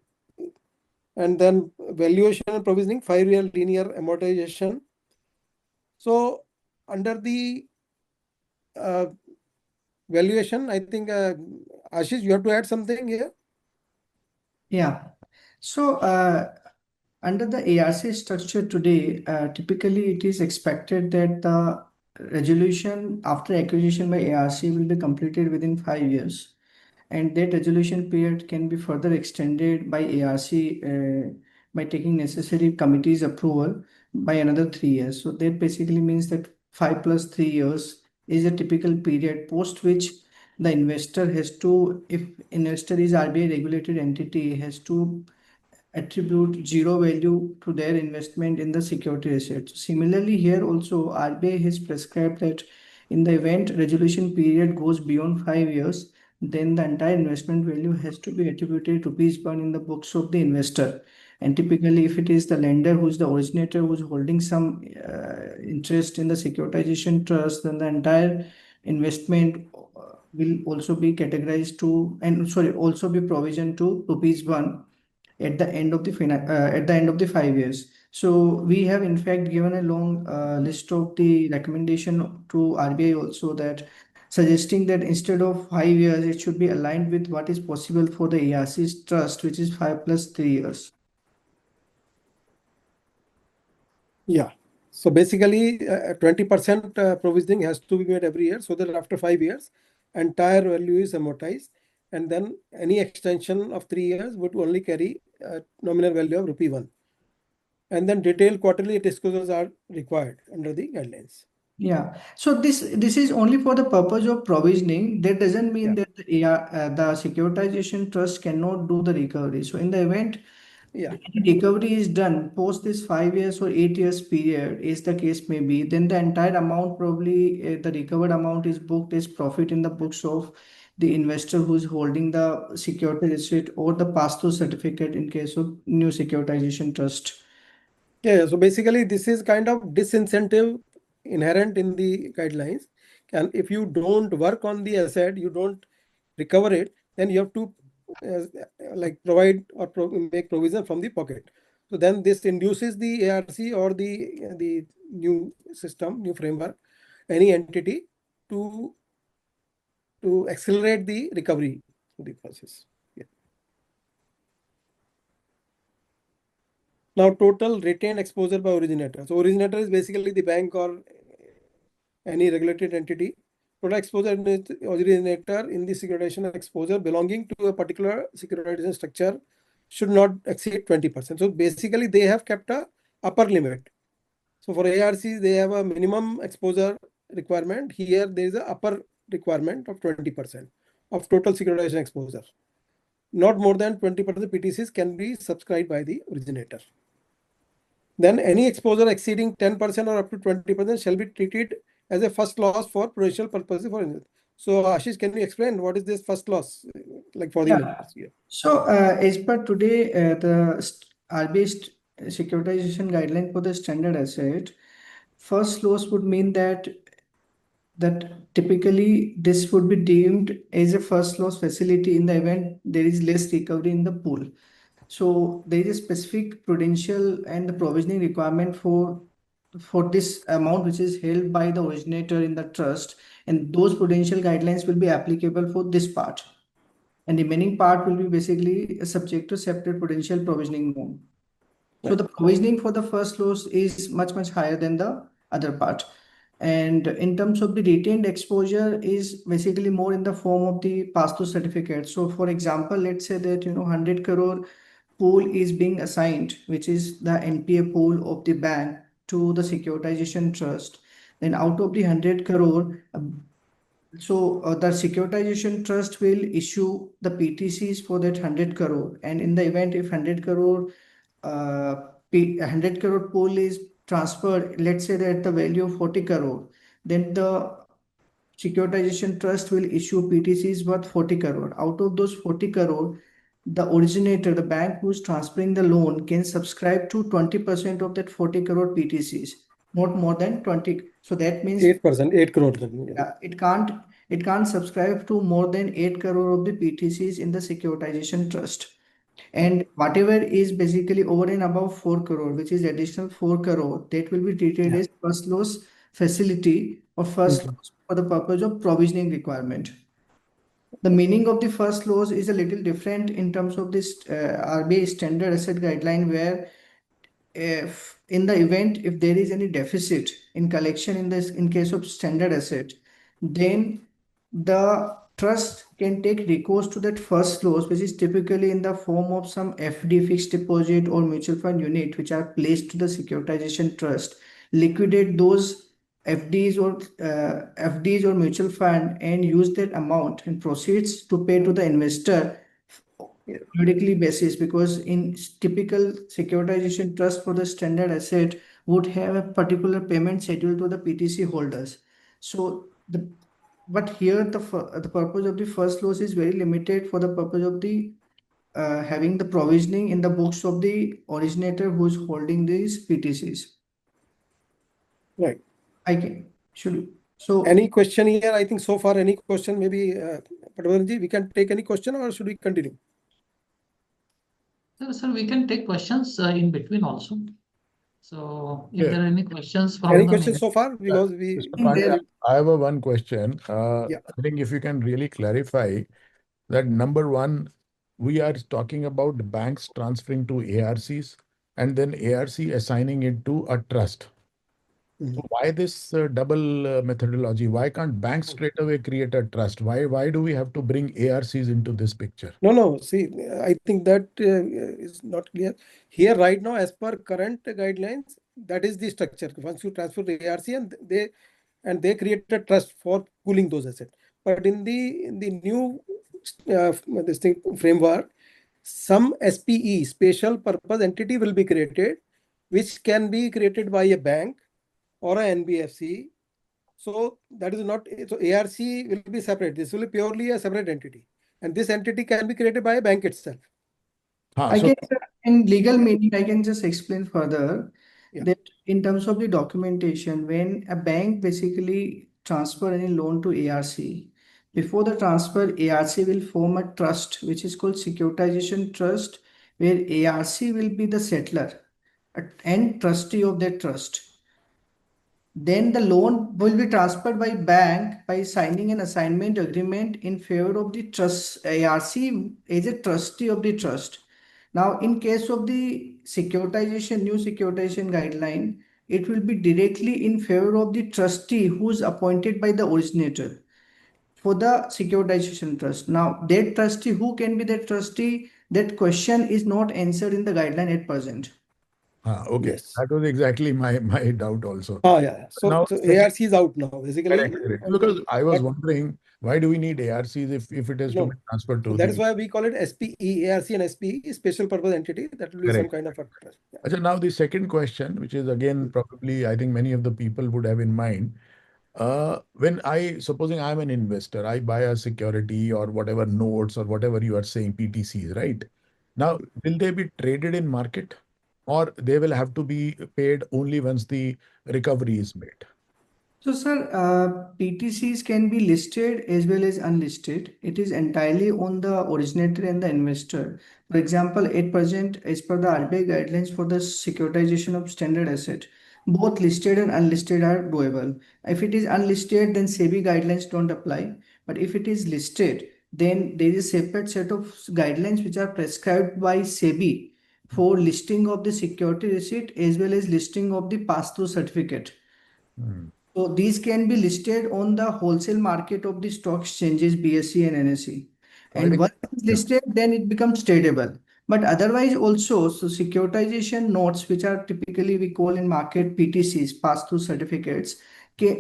Speaker 6: And then valuation and provisioning, 5-year linear amortization. So under the valuation, I think Ashish, you have to add something here.
Speaker 8: Yeah. So under the ARC structure today, typically it is expected that the resolution after acquisition by ARC will be completed within 5 years. And that resolution period can be further extended by ARC by taking necessary committee's approval by another 3 years. So that basically means that 5 plus 3 years is a typical period post which the investor has to, if investor is RBI regulated entity, has to attribute zero value to their investment in the security assets. Similarly, here also RBI has prescribed that in the event resolution period goes beyond 5 years, then the entire investment value has to be attributed rupees 1 in the books of the investor. And typically, if it is the lender who is the originator who is holding some interest in the securitization trust, then the entire investment will also be categorized to, and sorry, also be provisioned to rupees 1 at the end of the 5 years. So we have in fact given a long list of the recommendation to RBI also, that suggesting that instead of 5 years, it should be aligned with what is possible for the ARC's trust, which is 5 plus 3 years.
Speaker 6: Yeah. So basically, 20% provisioning has to be made every year, so that after 5 years, entire value is amortized, and then any extension of 3 years would only carry a nominal value of rupee 1. And then detailed quarterly disclosures are required under the guidelines.
Speaker 8: Yeah. So this is only for the purpose of provisioning. That doesn't mean that the securitization trust cannot do the recovery. So in the event the recovery is done post this 5 years or 8 years period, is the case may be, then the entire amount, probably the recovered amount, is booked as profit in the books of the investor who is holding the security receipt or the pass-through certificate in case of new securitization trust.
Speaker 6: Yeah. So basically, this is kind of disincentive inherent in the guidelines. And if you don't work on the asset, you don't recover it, then you have to like provide or make provision from the pocket. So then this induces the ARC or the new system, new framework, any entity to accelerate the recovery of the process. Yeah. Now, total retained exposure by originator. So originator is basically the bank or any regulated entity. Total exposure originator in the securitization exposure belonging to a particular securitization structure should not exceed 20%. So basically, they have kept a upper limit. So for ARCs, they have a minimum exposure requirement. Here, there is an upper requirement of 20% of total securitization exposure. Not more than 20% PTCs can be subscribed by the originator. Then any exposure exceeding 10% or up to 20% shall be treated as a first loss for prudential purposes. So Ashish, can you explain what is this first loss like for the members here?
Speaker 8: So as per today, the RBI securitization guideline for the standard asset, first loss would mean that typically this would be deemed as a first loss facility in the event there is less recovery in the pool. So there is a specific prudential and the provisioning requirement for this amount which is held by the originator in the trust, and those prudential guidelines will be applicable for this part. And the remaining part will be basically subject to separate prudential provisioning norm. So the provisioning for the first loss is much higher than the other part. And in terms of the retained exposure is basically more in the form of the pass-through certificate. So for example, let's say that 100 crore pool is being assigned, which is the NPA pool of the bank to the securitization trust. Then out of the 100 crore, the securitization trust will issue the PTCs for that 100 crore. And in the event if 100 crore 100 crore pool is transferred, let's say that the value of 40 crore, then the securitization trust will issue PTCs worth 40 crore. Out of those 40 crore, the originator, the bank who's transferring the loan, can subscribe to 20% of that 40 crore PTCs, not more than 20. So that means
Speaker 6: 8%, 8 crore.
Speaker 8: Yeah, it can't subscribe to more than 8 crore of the PTCs in the securitization trust. And whatever is basically over and above 4 crore, which is additional 4 crore, that will be treated as first loss facility or first loss for the purpose of provisioning requirement. The meaning of the first loss is a little different in terms of this RBI standard asset guideline, where if in the event if there is any deficit in collection in case of standard asset, then the trust can take recourse to that first loss, which is typically in the form of some FD, fixed deposit, or mutual fund unit, which are placed to the securitization trust, liquidate those FDs or mutual fund, and use that amount and proceeds to pay to the investor periodically basis, because in typical securitization trust for the standard asset would have a particular payment schedule to the PTC holders. But here the purpose of the first loss is very limited for the purpose of the having the provisioning in the books of the originator who is holding these PTCs.
Speaker 6: Right.
Speaker 8: So
Speaker 6: any question here? I think so far any question, maybe Padwaranji, we can take any question, or should we continue?
Speaker 2: Sir, we can take questions in between also. So if there are any questions from
Speaker 6: any questions so far, because
Speaker 4: I have one question. I think if you can really clarify that, number one, we are talking about banks transferring to ARCs and then ARC assigning it to a trust. So why this double methodology? Why can't banks straight away create a trust? Why do we have to bring ARCs into this picture?
Speaker 6: No. See, I think that is not clear here right now. As per current guidelines, that is the structure. Once you transfer the ARC, and they create a trust for pooling those assets. But in the new framework, some SPE, special purpose entity, will be created, which can be created by a bank or an NBFC. So that is not, so ARC will be separate. This will be purely a separate entity. And this entity can be created by a bank itself.
Speaker 8: In legal meaning, I can just explain further that in terms of the documentation, when a bank basically transfer any loan to ARC, before the transfer, ARC will form a trust, which is called securitization trust, where ARC will be the settler and trustee of that trust. Then the loan will be transferred by bank by signing an assignment agreement in favor of the trust. ARC is a trustee of the trust. Now, in case of the securitization, new securitization guideline, it will be directly in favor of the trustee who is appointed by the originator for the securitization trust. Now, that trustee, who can be that trustee? That question is not answered in the guideline at present.
Speaker 4: Okay,
Speaker 6: Yes.
Speaker 4: that was exactly my doubt also.
Speaker 6: Yeah. So,
Speaker 4: Now,
Speaker 6: ARC is out now, basically.
Speaker 4: correct. Because I was wondering, why do we need ARCs if it is to be transferred to
Speaker 6: that is why we call it SPE, ARC and SPE, special purpose entity. That will be some kind of a trust.
Speaker 4: Achha, now the second question, which is again probably I think many of the people would have in mind, when supposing I'm an investor, I buy a security or whatever notes or whatever you are saying, PTCs, right? Now, will they be traded in market, or they will have to be paid only once the recovery is made?
Speaker 8: So, sir, PTCs can be listed as well as unlisted. It is entirely on the originator and the investor. For example, at present, as per the RBI guidelines for the securitization of standard asset, both listed and unlisted are doable. If it is unlisted, then SEBI guidelines don't apply. But if it is listed, then there is a separate set of guidelines which are prescribed by SEBI for listing of the security receipt as well as listing of the pass-through certificate. So these can be listed on the wholesale market of the stock exchanges, BSE and NSE. And once it's listed, then it becomes tradable. But otherwise also, so securitization notes, which are typically we call in market PTCs, pass-through certificates,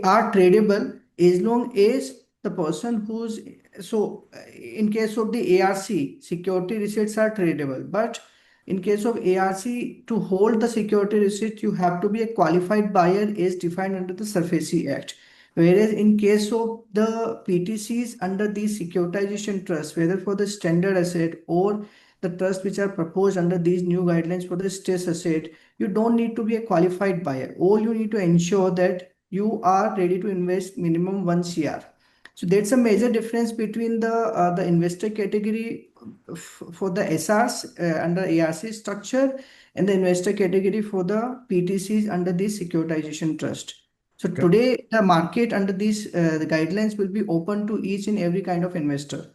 Speaker 8: are tradable as long as the person who's, so in case of the ARC, security receipts are tradable. But in case of ARC, to hold the security receipt, you have to be a qualified buyer as defined under the SARFAESI Act. Whereas in case of the PTCs under the securitization trust, whether for the standard asset or the trust which are proposed under these new guidelines for the stress asset, you don't need to be a qualified buyer. All you need to ensure that you are ready to invest minimum 1 CR. So that's a major difference between the investor category for the SRs under ARC structure and the investor category for the PTCs under the securitization trust. So today the market under these the guidelines will be open to each and every kind of investor.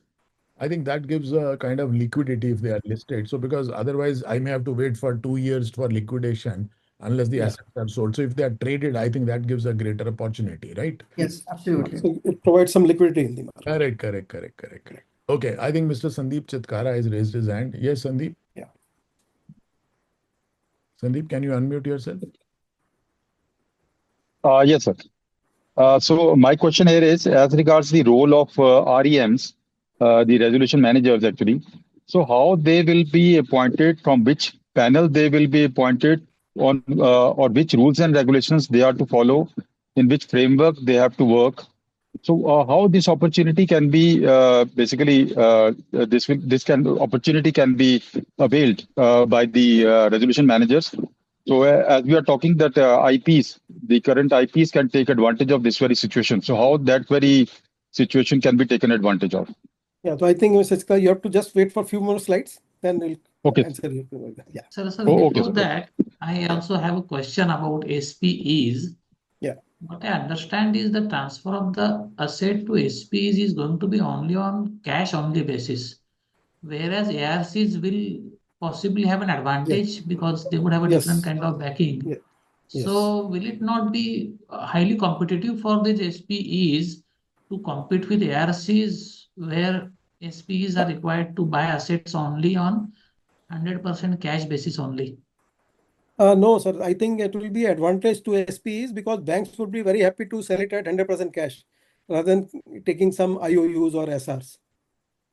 Speaker 4: I think that gives a kind of liquidity if they are listed. So because otherwise I may have to wait for 2 years for liquidation unless the assets are sold. So if they are traded, I think that gives a greater opportunity, right?
Speaker 8: Yes, absolutely.
Speaker 6: So it provides some liquidity in the market.
Speaker 4: Correct. Okay, I think Mr. Sandeep Chitkara has raised his hand. Yes, Sandeep.
Speaker 6: Yeah.
Speaker 4: Sandeep, can you unmute yourself?
Speaker 12: Yes, sir. So my question here is as regards the role of REMs, the resolution managers actually. So how they will be appointed, from which panel they will be appointed on, or which rules and regulations they are to follow, in which framework they have to work. So how this opportunity can be basically opportunity can be availed by the resolution managers. So as we are talking that IPs, the current IPs can take advantage of this very situation. So how that very situation can be taken advantage of?
Speaker 6: Yeah, so I think, Mr. Chitkara, you have to just wait for a few more slides, then we'll answer you. Yeah.
Speaker 2: Sir, before that, I also have a question about SPEs.
Speaker 6: Yeah.
Speaker 2: What I understand is the transfer of the asset to SPEs is going to be only on cash only basis, whereas ARCs will possibly have an advantage because they would have a different kind of backing. So will it not be highly competitive for these SPEs to compete with ARCs, where SPEs are required to buy assets only on 100% cash basis only?
Speaker 6: No, sir. I think it will be advantage to SPEs because banks would be very happy to sell it at 100% cash rather than taking some IOUs or SRs.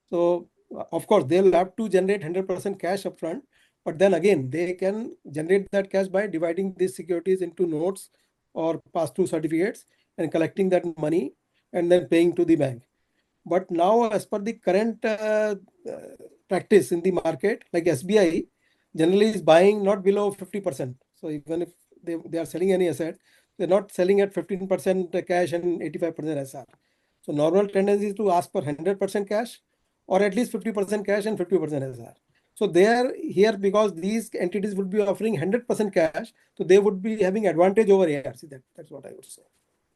Speaker 6: So, of course, they'll have to generate 100% cash upfront, but then again, they can generate that cash by dividing these securities into notes or pass-through certificates and collecting that money and then paying to the bank. But now, as per the current practice in the market, like SBI generally is buying not below 50%. So even if they are selling any asset, they're not selling at 15% cash and 85% SR. So normal tendency is to ask for 100% cash or at least 50% cash and 50% SR. So they are here because these entities would be offering 100% cash. So they would be having advantage over ARC. That's what I would say.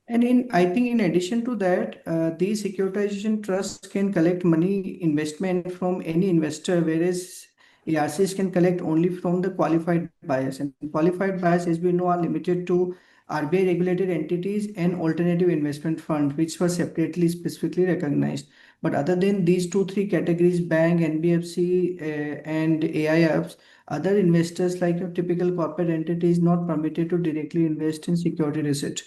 Speaker 8: And I think in addition to that, these securitization trusts can collect money investment from any investor, whereas ARCs can collect only from the qualified buyers. And qualified buyers, as we know, are limited to RBI regulated entities and alternative investment funds, which were separately specifically recognized. But other than these three categories, bank, NBFC, and AIFs, other investors like your typical corporate entities not permitted to directly invest in security research.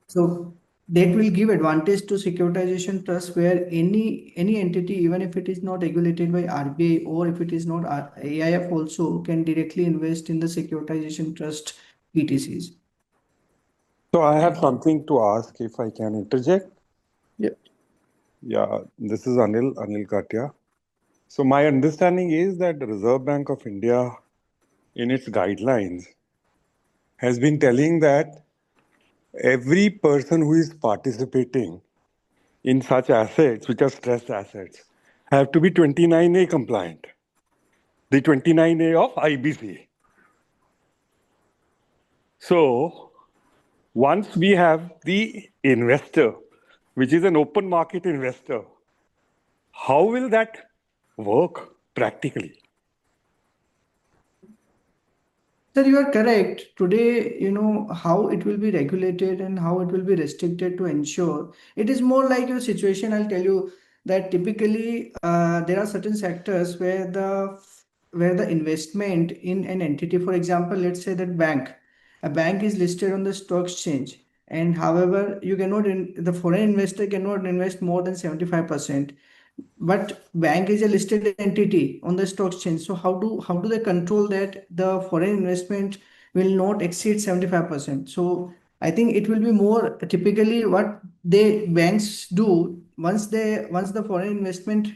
Speaker 8: So that will give advantage to securitization trust where any entity, even if it is not regulated by RBI or if it is not AIF also, can directly invest in the securitization trust ETCs.
Speaker 13: So I have something to ask if I can interject.
Speaker 6: Yeah.
Speaker 13: Yeah, this is Anil Katia. So my understanding is that the Reserve Bank of India, in its guidelines, has been telling that every person who is participating in such assets, which are stressed assets, have to be 29A compliant. The 29A of IBC. So once we have the investor, which is an open market investor, how will that work practically?
Speaker 8: Sir, you are correct. Today, how it will be regulated and how it will be restricted to ensure. It is more like your situation. I'll tell you that typically there are certain sectors where the investment in an entity, for example, let's say that a bank is listed on the stock exchange, and however, the foreign investor cannot invest more than 75%. But bank is a listed entity on the stock exchange. So how do they control that the foreign investment will not exceed 75%? So I think it will be more typically what banks do once the foreign investment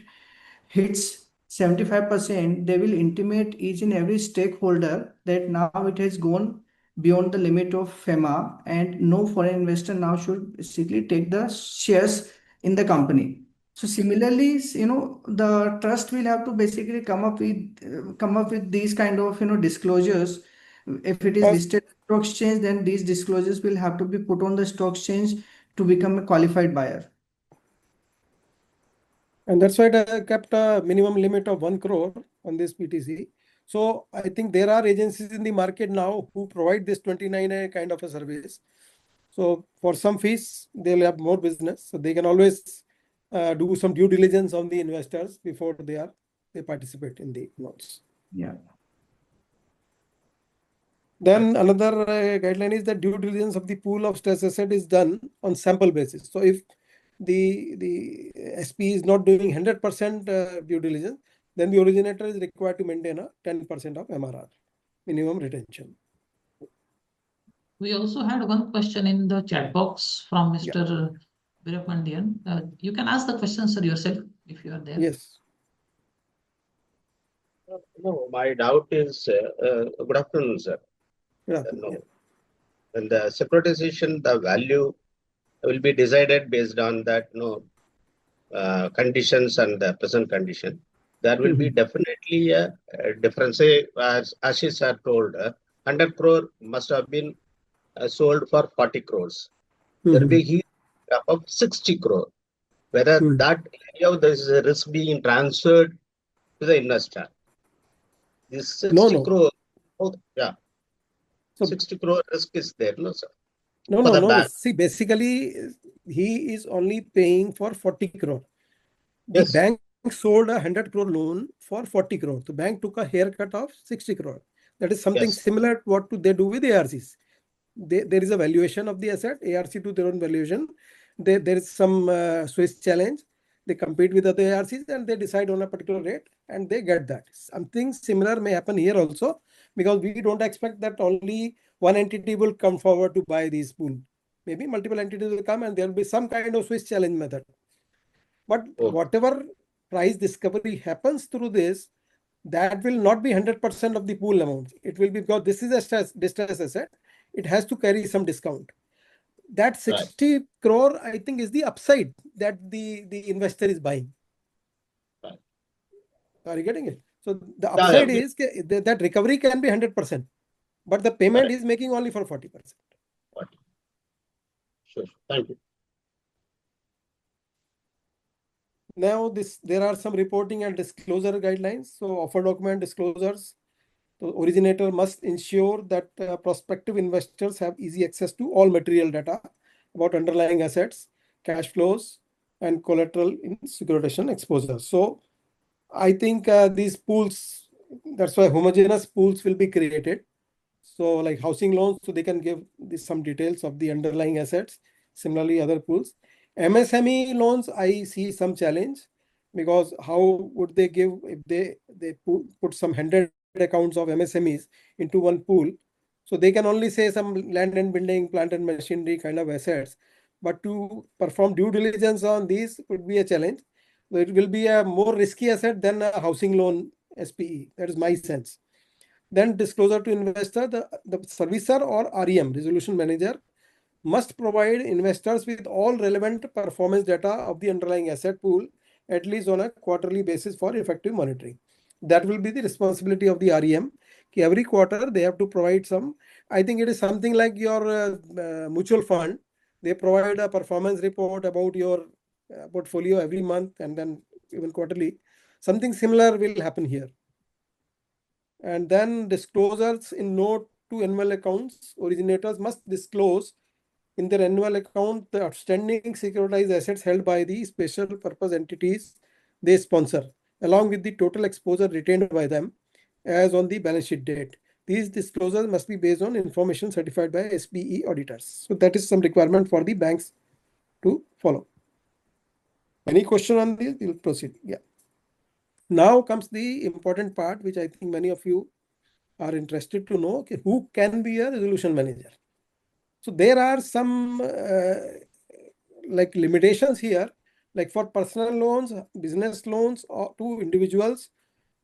Speaker 8: hits 75%, they will intimate each and every stakeholder that now it has gone beyond the limit of FEMA and no foreign investor now should basically take the shares in the company. So similarly, the trust will have to basically come up with these kind of disclosures. If it is listed stock exchange, then these disclosures will have to be put on the stock exchange to become a qualified buyer.
Speaker 6: And that's why I kept a minimum limit of 1 crore on this PTC. So I think there are agencies in the market now who provide this 29A kind of a service. So for some fees, they'll have more business. So they can always do some due diligence on the investors before they participate in the loans.
Speaker 8: Yeah.
Speaker 6: Then another guideline is that due diligence of the pool of stress asset is done on sample basis. So if the SP is not doing 100% due diligence, then the originator is required to maintain a 10% of MRR, minimum retention.
Speaker 2: We also had one question in the chat box from Mr. Veerapandian. You can ask the question, sir, yourself if you are there.
Speaker 6: Yes.
Speaker 11: No, my doubt is, good afternoon, sir.
Speaker 6: Good afternoon.
Speaker 11: When the securitization, the value will be decided based on that conditions and the present condition. There will be definitely a difference. Say, as Ashish sir told, 100 crore must have been sold for 40 crores. There will be huge gap of 60 crore. Whether that area there is a risk being transferred to the investor. This 60 crore, yeah. So 60 crore risk is there, no, sir?
Speaker 6: No. See, basically, he is only paying for 40 crore. The bank sold a 100 crore loan for 40 crore. The bank took a haircut of 60 crore. That is something similar to what they do with ARCs. There is a valuation of the asset, ARC to their own valuation. There is some Swiss challenge. They compete with other ARCs and they decide on a particular rate and they get that. Something similar may happen here also because we don't expect that only one entity will come forward to buy these pool. Maybe multiple entities will come and there will be some kind of Swiss challenge method. But whatever price discovery happens through this, that will not be 100% of the pool amount. It will be because this is a distress asset. It has to carry some discount. That 60 crore, I think, is the upside that the investor is buying. Are you getting it? So the upside is that recovery can be 100%, but the payment is making only for 40%.
Speaker 11: Sure. Thank you.
Speaker 6: Now there are some reporting and disclosure guidelines. So offer document disclosures. The originator must ensure that prospective investors have easy access to all material data about underlying assets, cash flows, and collateral in securitization exposure. So I think these pools, that's why homogeneous pools will be created. So like housing loans, so they can give some details of the underlying assets. Similarly, other pools. MSME loans, I see some challenge, because how would they give if they put some 100 accounts of MSMEs into one pool? So they can only say some land and building, plant and machinery kind of assets. But to perform due diligence on these would be a challenge. So it will be a more risky asset than a housing loan SPE. That is my sense. Then disclosure to investor, the servicer or REM, resolution manager, must provide investors with all relevant performance data of the underlying asset pool, at least on a quarterly basis for effective monitoring. That will be the responsibility of the REM. Every quarter they have to provide some, I think it is something like your mutual fund. They provide a performance report about your portfolio every month, and then even quarterly. Something similar will happen here. And then disclosures in note to annual accounts. Originators must disclose in their annual account the outstanding securitized assets held by the special purpose entities they sponsor, along with the total exposure retained by them as on the balance sheet date. These disclosures must be based on information certified by SPE auditors. So that is some requirement for the banks to follow. Any question on this? We'll proceed. Yeah. Now comes the important part, which I think many of you are interested to know. Okay, who can be a resolution manager? So there are some like limitations here, like for personal loans, business loans to individuals,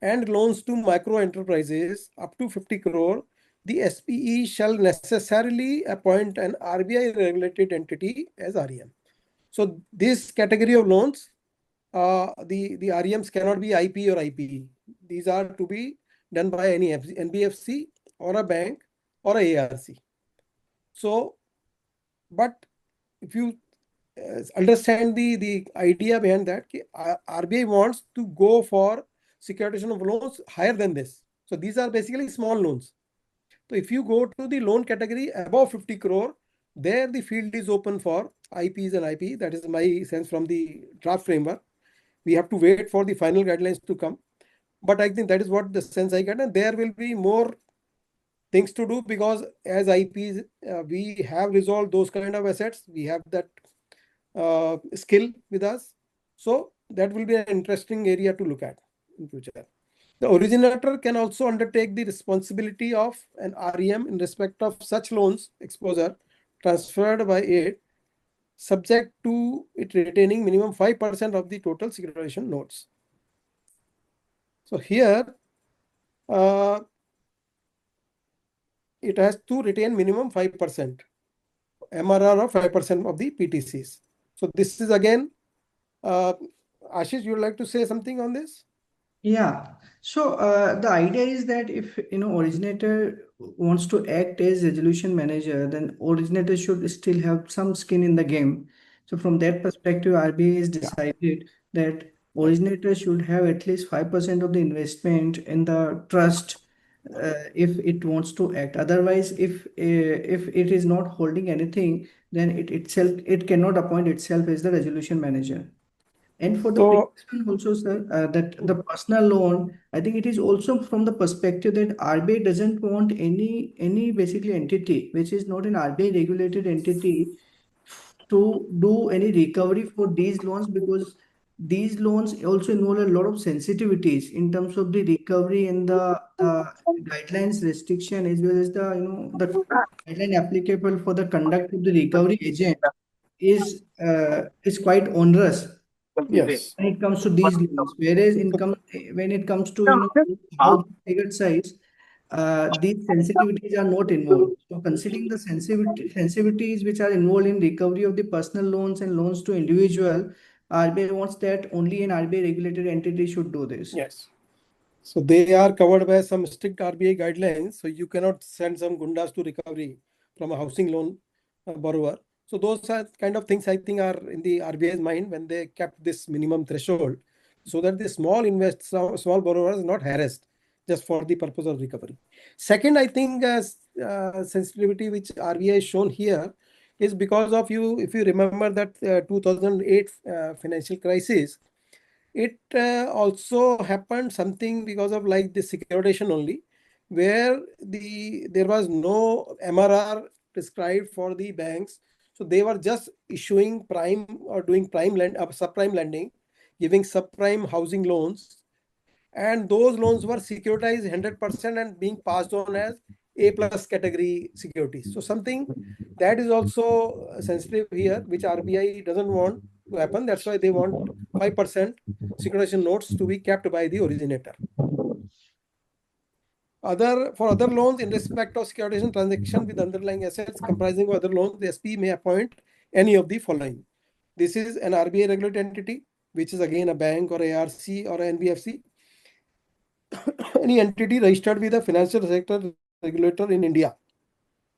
Speaker 6: and loans to micro enterprises up to 50 crore. The SPE shall necessarily appoint an RBI regulated entity as REM. So this category of loans, the REMs cannot be IP or IPE. These are to be done by any NBFC or a bank or a ARC. So, but if you understand the idea behind that, RBI wants to go for securitization of loans higher than this. So these are basically small loans. So if you go to the loan category above 50 crore, there the field is open for IPs and IP. That is my sense from the draft framework. We have to wait for the final guidelines to come. But I think that is what the sense I get. And there will be more things to do, because as IPs, we have resolved those kind of assets. We have that skill with us. So that will be an interesting area to look at in future. The originator can also undertake the responsibility of an REM in respect of such loans exposure transferred by it, subject to it retaining minimum 5% of the total securitization notes. So here, it has to retain minimum 5%, MRR of 5% of the PTCs. So this is again, Ashish, you would like to say something on this?
Speaker 8: Yeah. So the idea is that if originator wants to act as resolution manager, then originator should still have some skin in the game. So from that perspective, RBI has decided that originator should have at least 5% of the investment in the trust if it wants to act. Otherwise, if it is not holding anything, then it cannot appoint itself as the resolution manager. And for the previous one also, sir, that the personal loan, I think it is also from the perspective that RBI doesn't want any basically entity which is not an RBI regulated entity to do any recovery for these loans, because these loans also involve a lot of sensitivities in terms of the recovery and the guidelines restriction, as well as the guideline applicable for the conduct of the recovery agent is quite onerous.
Speaker 6: Yes.
Speaker 8: When it comes to these loans, whereas when it comes to above ticket size, these sensitivities are not involved. So considering the sensitivities which are involved in recovery of the personal loans and loans to individual, RBI wants that only an RBI regulated entity should do this.
Speaker 6: Yes. So they are covered by some strict RBI guidelines. So you cannot send some gundas to recovery from a housing loan borrower. So those are kind of things I think are in the RBI's mind when they kept this minimum threshold, so that the small borrowers are not harassed just for the purpose of recovery. Second, I think sensitivity which RBI has shown here is because of if you remember that 2008 financial crisis, it also happened something because of like the securitization only, where there was no MRR prescribed for the banks. So they were just issuing prime or doing subprime lending, giving subprime housing loans, and those loans were securitized 100% and being passed on as A plus category securities. So something that is also sensitive here, which RBI doesn't want to happen. That's why they want 5% securitization notes to be kept by the originator. For other loans in respect of securitization transaction with underlying assets comprising of other loans, the SP may appoint any of the following. This is an RBI regulated entity, which is again a bank or ARC or an NBFC. Any entity registered with a financial sector regulator in India.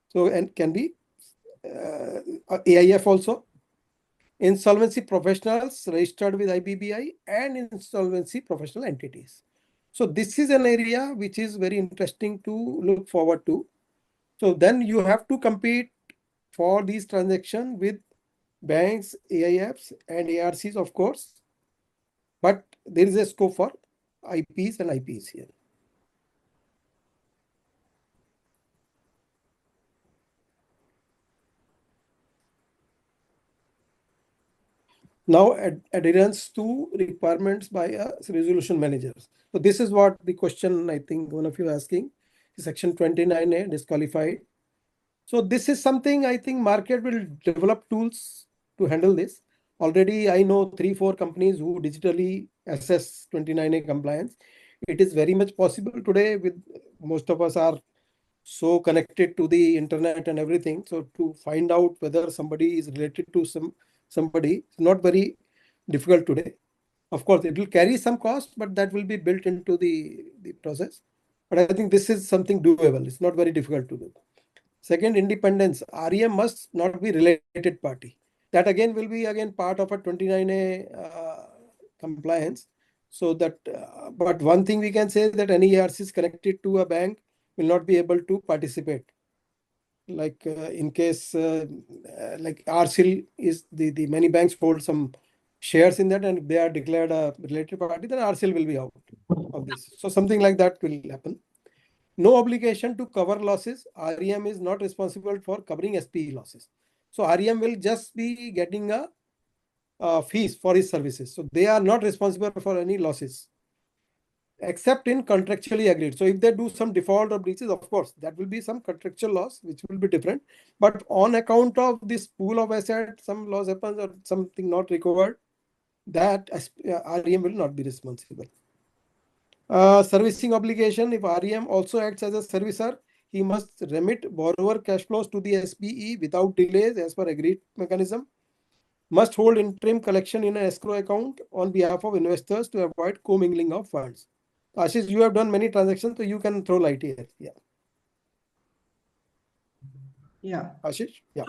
Speaker 6: So, and can be AIF also. Insolvency professionals registered with IBBI and insolvency professional entities. So this is an area which is very interesting to look forward to. So then you have to compete for these transactions with banks, AIFs and ARCs, of course. But there is a scope for IPs and IPs here. Now, adherence to requirements by resolution managers. So this is what the question I think one of you asking. Section 29A disqualified. So this is something I think market will develop tools to handle this. Already I know 3-4 companies who digitally assess 29A compliance. It is very much possible today with most of us are so connected to the internet and everything. So to find out whether somebody is related to somebody is not very difficult today. Of course, it will carry some cost, but that will be built into the process. But I think this is something doable. It's not very difficult to do. Second, independence. REM must not be related party. That again will be part of a 29A compliance. So that, but one thing we can say that any ARC is connected to a bank will not be able to participate. Like in case like RCIL is the many banks hold some shares in that, and if they are declared a related party, then RCIL will be out of this. So something like that will happen. No obligation to cover losses. REM is not responsible for covering SPE losses. So REM will just be getting a fees for his services. So they are not responsible for any losses, except in contractually agreed. So if they do some default or breaches, of course, that will be some contractual loss, which will be different. But on account of this pool of assets, some loss happens or something not recovered, that REM will not be responsible. Servicing obligation. If REM also acts as a servicer, he must remit borrower cash flows to the SPE without delays as per agreed mechanism. Must hold interim collection in an escrow account on behalf of investors to avoid commingling of funds. Ashish, you have done many transactions, so you can throw light here. Yeah.
Speaker 8: Yeah.
Speaker 6: Ashish? Yeah.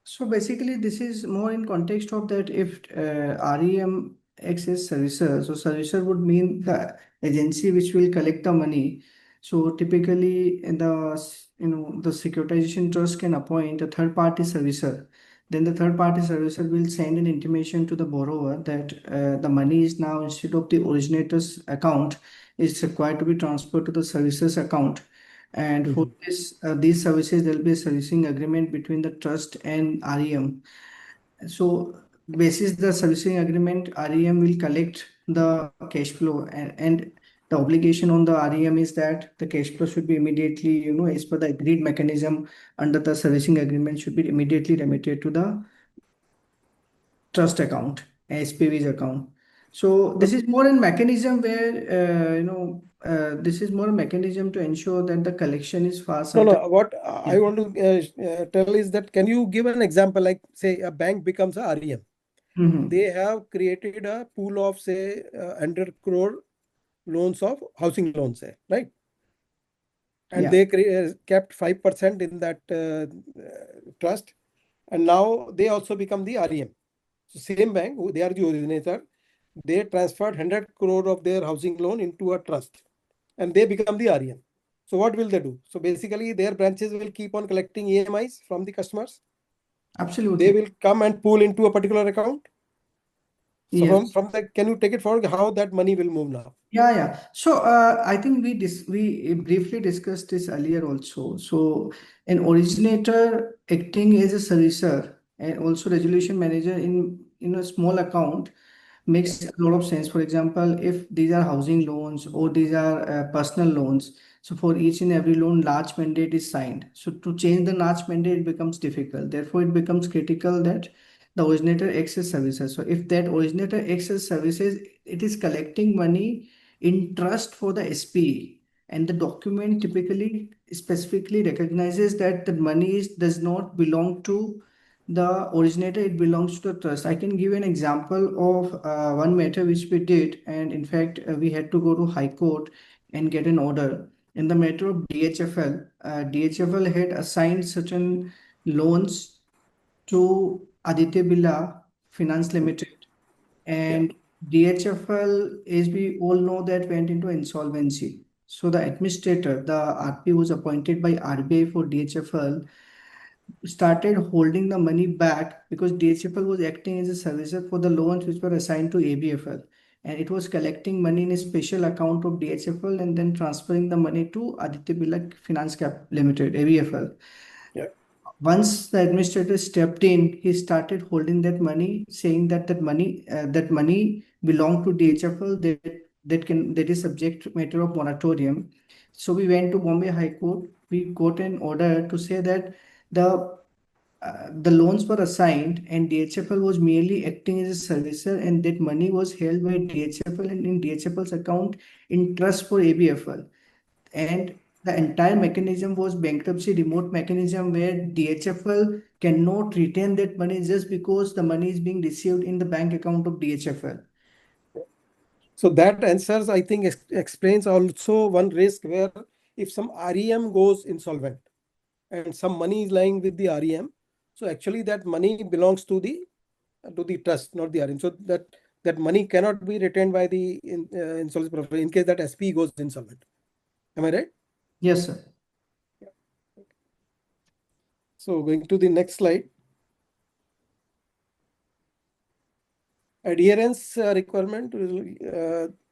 Speaker 8: So basically, this is more in context of that if REM acts as servicer, so servicer would mean the agency which will collect the money. So typically, the securitization trust can appoint a third party servicer. Then the third party servicer will send an intimation to the borrower that the money is now, instead of the originator's account, is required to be transferred to the servicer's account. And for these services, there will be a servicing agreement between the trust and REM. So, basis the servicing agreement, REM will collect the cash flow, and the obligation on the REM is that the cash flow should be immediately, as per the agreed mechanism under the servicing agreement, should be immediately remitted to the trust account, SPV's account. So this is more a mechanism where this is more a mechanism to ensure that the collection is fast.
Speaker 6: No. What I want to tell is that can you give an example, like say a bank becomes a REM. They have created a pool of say 100 crore loans of housing loans, right? And
Speaker 8: Yeah.
Speaker 6: they kept 5% in that trust, and now they also become the REM. So same bank, they are the originator, they transferred 100 crore of their housing loan into a trust, and they become the REM. So what will they do? So basically, their branches will keep on collecting EMIs from the customers.
Speaker 8: Absolutely.
Speaker 6: They will come and pool into a particular account. So
Speaker 8: Yes.
Speaker 6: from that, can you take it forward how that money will move now?
Speaker 8: Yeah. So I think we briefly discussed this earlier also. So an originator acting as a servicer and also resolution manager in a small account makes a lot of sense. For example, if these are housing loans or these are personal loans, so for each and every loan, large mandate is signed. So to change the large mandate, it becomes difficult. Therefore, it becomes critical that the originator acts as services. So if that originator acts as services, it is collecting money in trust for the SPE. And the document typically specifically recognizes that the money does not belong to the originator, it belongs to the trust. I can give an example of one matter which we did, and in fact, we had to go to High Court and get an order. In the matter of DHFL, DHFL had assigned certain loans to Aditya Birla Finance Limited, and DHFL, as we all know, that went into insolvency. So the administrator, the RP was appointed by RBI for DHFL, started holding the money back because DHFL was acting as a servicer for the loans which were assigned to ABFL. And it was collecting money in a special account of DHFL and then transferring the money to Aditya Birla Finance Cap Limited, ABFL. Once the administrator stepped in, he started holding that money, saying that that money belonged to DHFL, that is subject matter of moratorium. So we went to Bombay High Court. We got an order to say that the loans were assigned and DHFL was merely acting as a servicer, and that money was held by DHFL and in DHFL's account in trust for ABFL. And the entire mechanism was bankruptcy remote mechanism where DHFL cannot retain that money just because the money is being received in the bank account of DHFL.
Speaker 6: So that answers, I think, explains also one risk where if some REM goes insolvent and some money is lying with the REM, so actually that money belongs to the trust, not the REM. So that money cannot be retained by the insolvency provider in case that SP goes insolvent. Am I right?
Speaker 8: Yes, sir.
Speaker 6: So going to the next slide. Adherence requirement,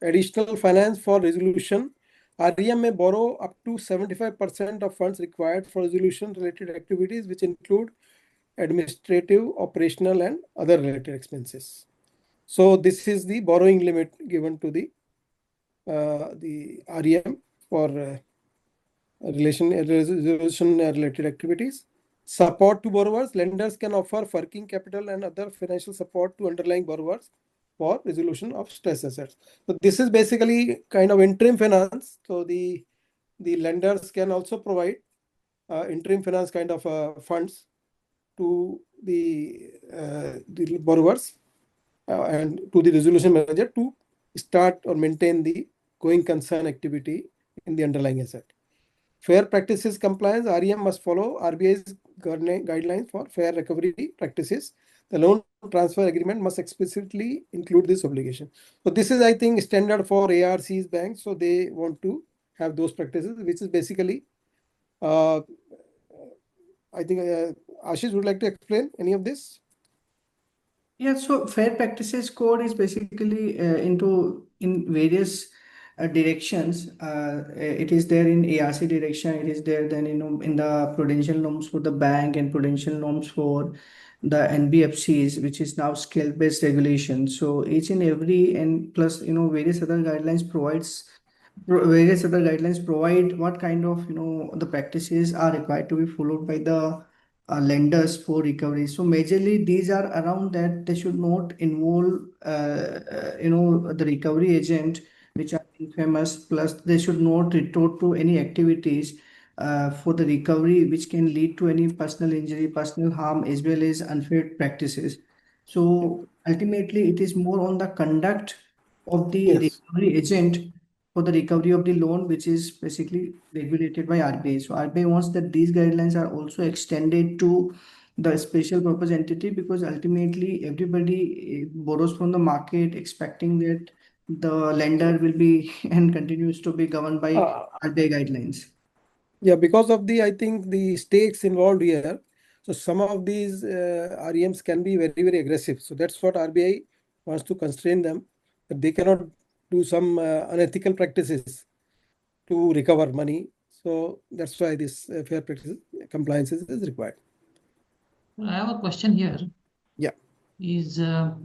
Speaker 6: additional finance for resolution. REM may borrow up to 75% of funds required for resolution related activities, which include administrative, operational, and other related expenses. So this is the borrowing limit given to the REM for resolution related activities. Support to borrowers. Lenders can offer working capital and other financial support to underlying borrowers for resolution of stress assets. So this is basically kind of interim finance. So the lenders can also provide interim finance kind of funds to the borrowers and to the resolution manager to start or maintain the going concern activity in the underlying asset. Fair practices compliance. REM must follow RBI's guidelines for fair recovery practices. The loan transfer agreement must explicitly include this obligation. So this is, I think, standard for ARC's banks. So they want to have those practices, which is basically, I think Ashish would like to explain any of this.
Speaker 8: Yeah, so fair practices code is basically in various directions. It is there in ARC direction. It is there then in the prudential norms for the bank and prudential norms for the NBFCs, which is now scale-based regulation. So each and every and plus various other guidelines provide what kind of the practices are required to be followed by the lenders for recovery. So majorly these are around that they should not involve the recovery agent, which are infamous, plus they should not retort to any activities for the recovery which can lead to any personal injury, personal harm, as well as unfair practices. So ultimately it is more on the conduct of the recovery agent for the recovery of the loan, which is basically regulated by RBI. So RBI wants that these guidelines are also extended to the special purpose entity, because ultimately everybody borrows from the market expecting that the lender will be and continues to be governed by RBI guidelines.
Speaker 6: Yeah, because of I think the stakes involved here. So some of these REMs can be very, very aggressive. So that's what RBI wants to constrain them, that they cannot do some unethical practices to recover money. So that's why this fair practice compliance is required.
Speaker 2: I have a question here.
Speaker 6: Yeah.
Speaker 2: Is while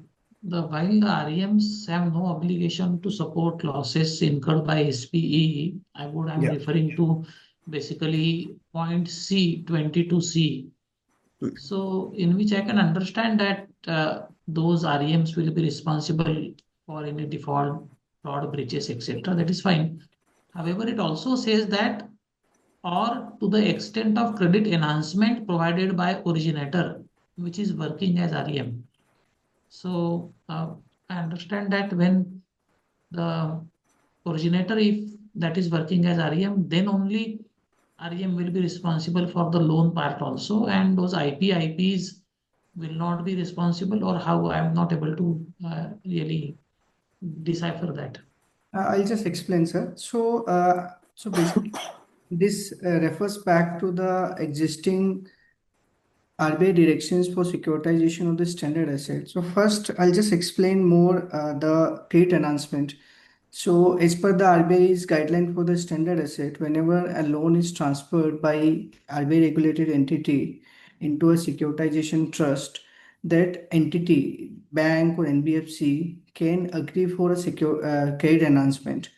Speaker 2: the REMs have no obligation to support losses incurred by SPE, I'm referring to basically point C, 22C. So in which I can understand that those REMs will be responsible for any default, fraud, breaches, etc. That is fine. However, it also says that or to the extent of credit enhancement provided by originator, which is working as REM. So I understand that when the originator, if that is working as REM, then only REM will be responsible for the loan part also, and those IPs will not be responsible, or how? I am not able to really decipher that.
Speaker 8: I'll just explain, sir. So basically, this refers back to the existing RBI directions for securitization of the standard asset. So first, I'll just explain more the credit enhancement. So as per the RBI's guideline for the standard asset, whenever a loan is transferred by RBI regulated entity into a securitization trust, that entity, bank or NBFC, can agree for a credit enhancement,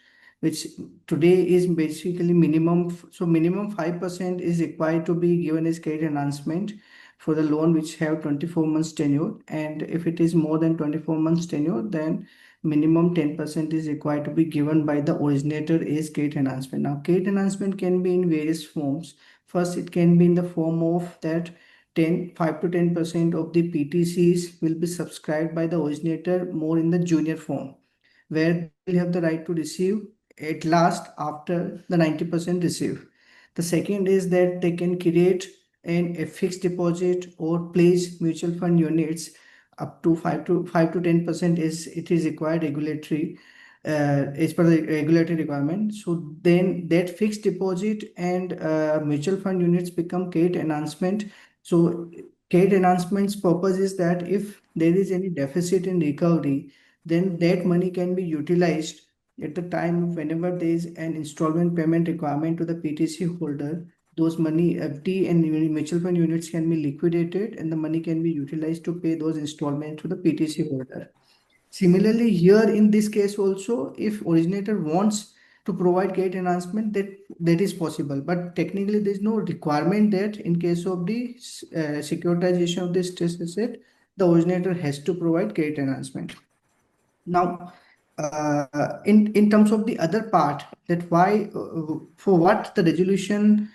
Speaker 8: which today is basically minimum. So minimum 5% is required to be given as credit enhancement for the loan which have 24 months tenure, and if it is more than 24 months tenure, then minimum 10% is required to be given by the originator as credit enhancement. Now, credit enhancement can be in various forms. First, it can be in the form of that 5 to 10% of the PTCs will be subscribed by the originator more in the junior form, where they have the right to receive at last after the 90% receive. The second is that they can create a fixed deposit or place mutual fund units up to 5 to 10% is it is required regulatory as per the regulatory requirement. So then that fixed deposit and mutual fund units become credit enhancement. So credit enhancement's purpose is that if there is any deficit in recovery, then that money can be utilized at the time whenever there is an installment payment requirement to the PTC holder. Those money, FD and mutual fund units can be liquidated and the money can be utilized to pay those installments to the PTC holder. Similarly, here in this case also, if originator wants to provide credit enhancement, that is possible. But technically, there is no requirement that in case of the securitization of this stress asset, the originator has to provide credit enhancement. Now, in terms of the other part, that why for what the resolution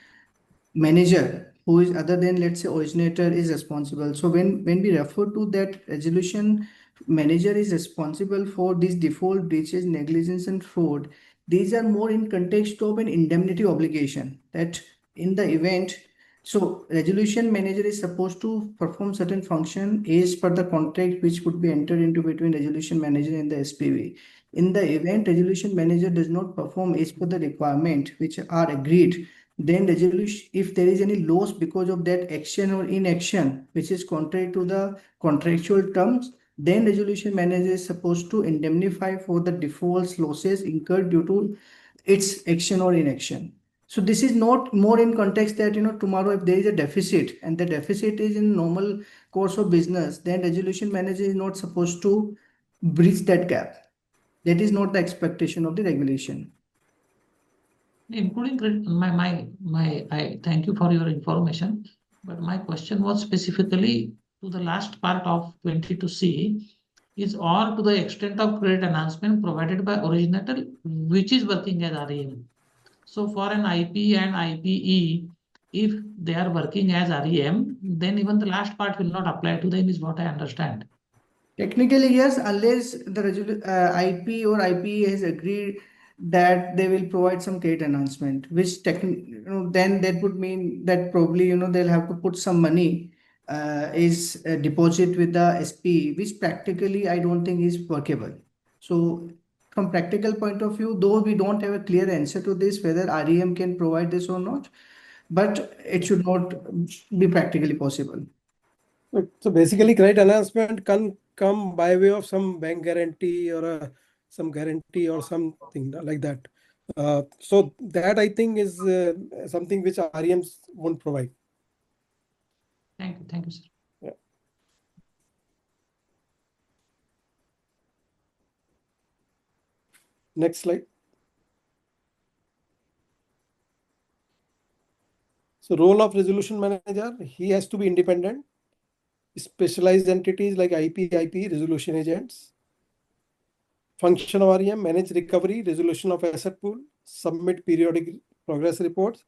Speaker 8: manager who is other than, let's say, originator is responsible. So when we refer to that resolution manager is responsible for these default, breaches, negligence and fraud, these are more in context of an indemnity obligation, that in the event, so resolution manager is supposed to perform certain function as per the contract which would be entered into between resolution manager and the SPV. In the event resolution manager does not perform as per the requirement which are agreed, then resolution, if there is any loss because of that action or inaction which is contrary to the contractual terms, then resolution manager is supposed to indemnify for the defaults, losses incurred due to its action or inaction. So this is not more in context that, tomorrow if there is a deficit and the deficit is in normal course of business, then resolution manager is not supposed to breach that gap. That is not the expectation of the regulation.
Speaker 2: Including I thank you for your information, but my question was specifically to the last part of 22C is or to the extent of credit enhancement provided by originator which is working as REM. So for an IP and IPE, if they are working as REM, then even the last part will not apply to them is what I understand.
Speaker 8: Technically, yes, unless the IP or IPE has agreed that they will provide some credit enhancement, which then that would mean that probably they'll have to put some money is a deposit with the SPE, which practically I don't think is workable. So from practical point of view, though we don't have a clear answer to this whether REM can provide this or not, but it should not be practically possible.
Speaker 6: So basically, credit enhancement can come by way of some bank guarantee or some guarantee or something like that. So that I think is something which REMs won't provide.
Speaker 2: Thank you, sir.
Speaker 6: Yeah. Next slide. So role of resolution manager, he has to be independent. Specialized entities like IP resolution agents. Function of REM, manage recovery, resolution of asset pool, submit periodic progress reports,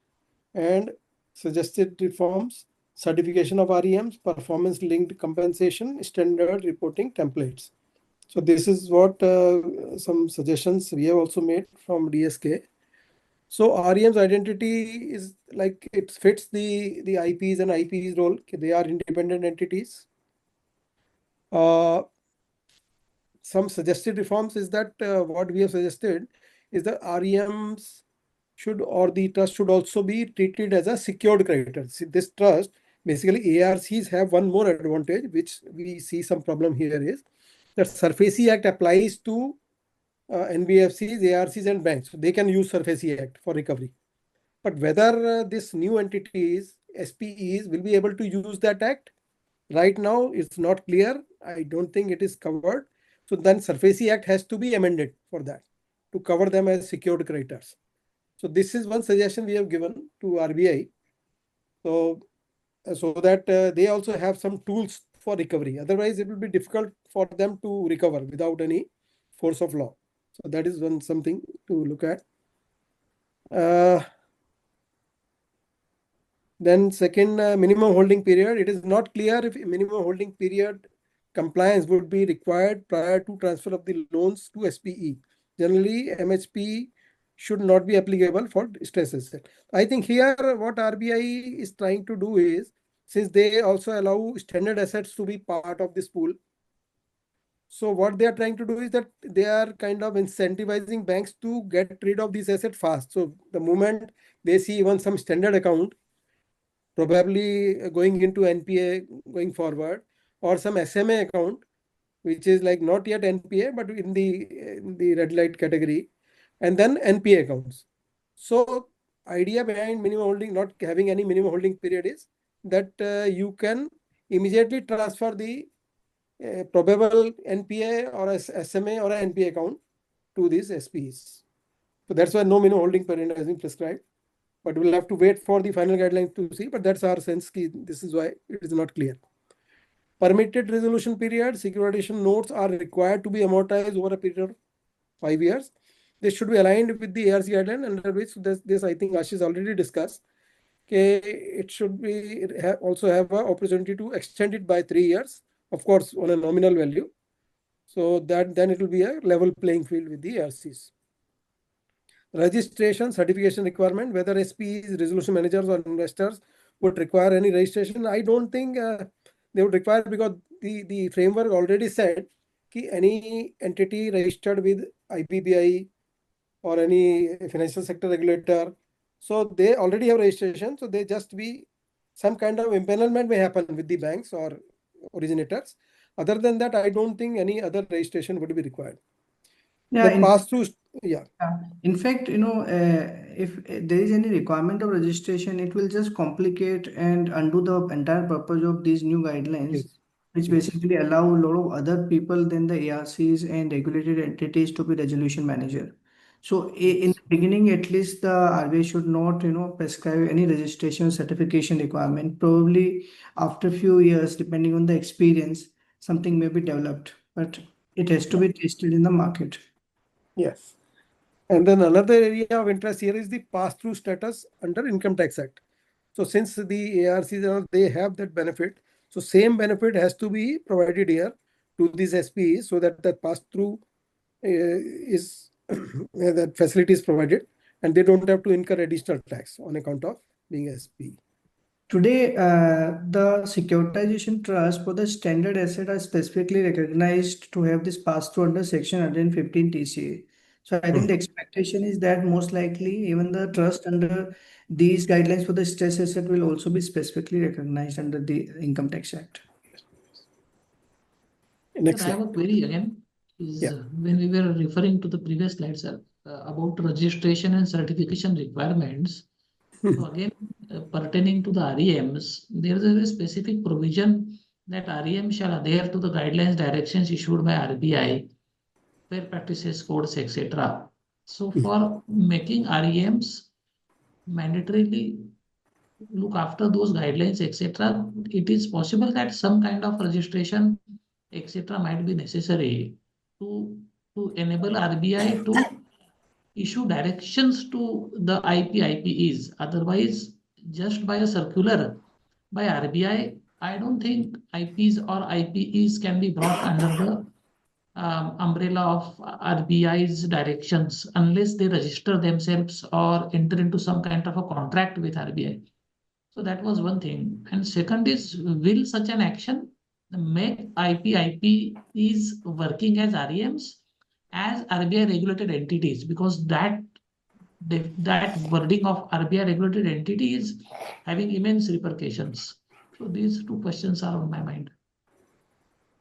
Speaker 6: and suggested reforms, certification of REMs, performance linked compensation, standard reporting templates. So this is what some suggestions we have also made from DSK. So REM's identity is like it fits the IPs and IPs role. They are independent entities. Some suggested reforms is that what we have suggested is that REMs should, or the trust should also be treated as a secured creditor. See, this trust, basically ARCs have one more advantage, which we see some problem here is that SARFAESI Act applies to NBFCs, ARCs and banks. So they can use SARFAESI Act for recovery. But whether this new entities, SPEs, will be able to use that act, right now it's not clear. I don't think it is covered. So then SARFAESI Act has to be amended for that, to cover them as secured creditors. So this is one suggestion we have given to RBI. So that they also have some tools for recovery. Otherwise, it will be difficult for them to recover without any force of law. So that is something to look at. Then second, minimum holding period. It is not clear if minimum holding period compliance would be required prior to transfer of the loans to SPE. Generally, MHP should not be applicable for stress asset. I think here what RBI is trying to do is, since they also allow standard assets to be part of this pool, so what they are trying to do is that they are kind of incentivizing banks to get rid of these assets fast. So the moment they see even some standard account, probably going into NPA going forward, or some SMA account, which is like not yet NPA, but in the red light category, and then NPA accounts. So idea behind minimum holding, not having any minimum holding period, is that you can immediately transfer the probable NPA or SMA or an NPA account to these SPs. So that's why no minimum holding period has been prescribed. But we'll have to wait for the final guidelines to see. But that's our sense. This is why it is not clear. Permitted resolution period, securitization notes are required to be amortized over a period of 5 years. This should be aligned with the ARC guideline, under which this I think Ashish already discussed. Okay, it should be also have an opportunity to extend it by 3 years, of course, on a nominal value. So that then it will be a level playing field with the ARCs. Registration, certification requirement, whether SPs, resolution managers or investors would require any registration. I don't think they would require, because the framework already said that any entity registered with IBBI or any financial sector regulator, so they already have registration. So they just be some kind of empanelment may happen with the banks or originators. Other than that, I don't think any other registration would be required.
Speaker 8: Yeah,
Speaker 6: the pass through. Yeah.
Speaker 8: In fact, if there is any requirement of registration, it will just complicate and undo the entire purpose of these new guidelines,
Speaker 6: Yes.
Speaker 8: which basically allow a lot of other people than the ARCs and regulated entities to be resolution manager. So in the beginning, at least the RBI should not, prescribe any registration certification requirement. Probably after a few years, depending on the experience, something may be developed, but it has to be tested in the market.
Speaker 6: Yes. And then another area of interest here is the pass-through status under Income Tax Act. So since the ARCs, they have that benefit, so same benefit has to be provided here to these SPEs, so that the pass-through is that facility is provided, and they don't have to incur additional tax on account of being SP.
Speaker 8: Today, the securitization trust for the standard asset are specifically recognized to have this pass-through under Section 115 TCA. So I think the expectation is that most likely even the trust under these guidelines for the stress asset will also be specifically recognized under the Income Tax Act.
Speaker 6: Next
Speaker 2: Sir, I have a query again. When we were referring to the previous slide, sir, about registration and certification requirements. So again, pertaining to the REMs, there is a very specific provision that REM shall adhere to the guidelines directions issued by RBI, fair practices codes, etc. So for making REMs mandatorily look after those guidelines, etc., it is possible that some kind of registration, etc., might be necessary to enable RBI to issue directions to the IPEs. Otherwise, just by a circular by RBI, I don't think IPs or IPEs can be brought under the umbrella of RBI's directions unless they register themselves or enter into some kind of a contract with RBI. So that was one thing. And second is, will such an action make IPEs working as REMs as RBI regulated entities? Because that wording of RBI regulated entity is having immense repercussions. So these two questions are on my mind.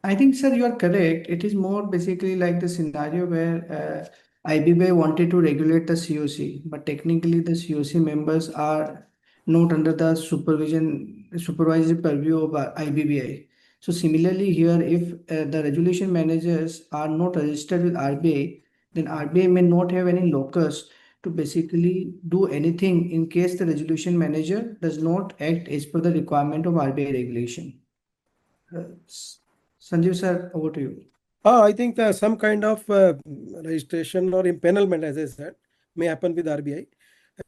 Speaker 8: I think, sir, you are correct. It is more basically like the scenario where IBBI wanted to regulate the COC, but technically the COC members are not under the supervisory purview of IBBI. So similarly here, if the resolution managers are not registered with RBI, then RBI may not have any locus to basically do anything in case the resolution manager does not act as per the requirement of RBI regulation. Sanjeev sir, over to you.
Speaker 6: I think some kind of registration or impanelment, as I said, may happen with RBI.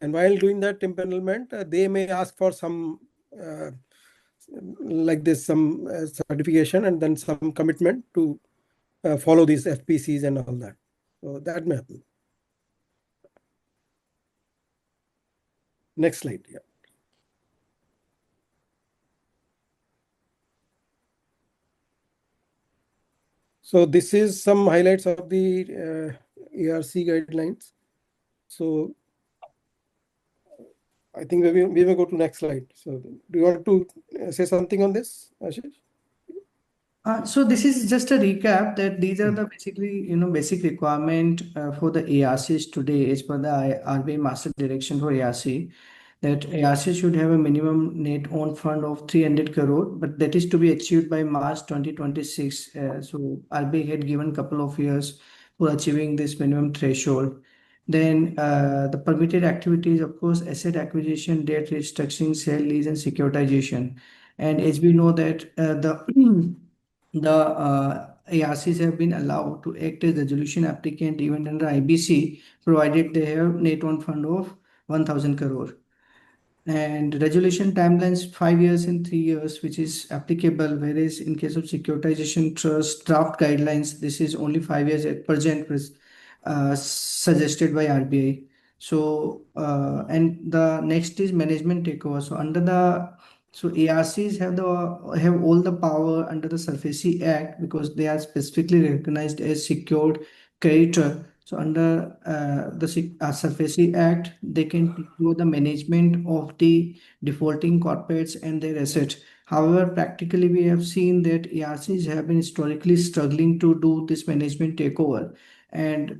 Speaker 6: And while doing that impanelment, they may ask for some like this, some certification and then some commitment to follow these FPCs and all that. So that may happen. Next slide. Yeah. So this is some highlights of the ARC guidelines. So I think we will go to next slide. So do you want to say something on this, Ashish?
Speaker 8: So this is just a recap that these are the basically, basic requirement for the ARCs today as per the RBI master direction for ARC, that ARC should have a minimum net own fund of 300 crore, but that is to be achieved by March 2026. So RBI had given a couple of years for achieving this minimum threshold. Then the permitted activities, of course, asset acquisition, debt restructuring, sale, lease, and securitization. And as we know that the ARCs have been allowed to act as resolution applicant even under IBC, provided they have net own fund of 1,000 crore. And resolution timelines 5 years and 3 years, which is applicable, whereas in case of securitization trust draft guidelines, this is only 5 years at present, suggested by RBI. So and the next is management takeover. So under the ARCs have all the power under the SARFAESI Act because they are specifically recognized as secured creditor. So under the SARFAESI Act, they can do the management of the defaulting corporates and their assets. However, practically we have seen that ARCs have been historically struggling to do this management takeover. And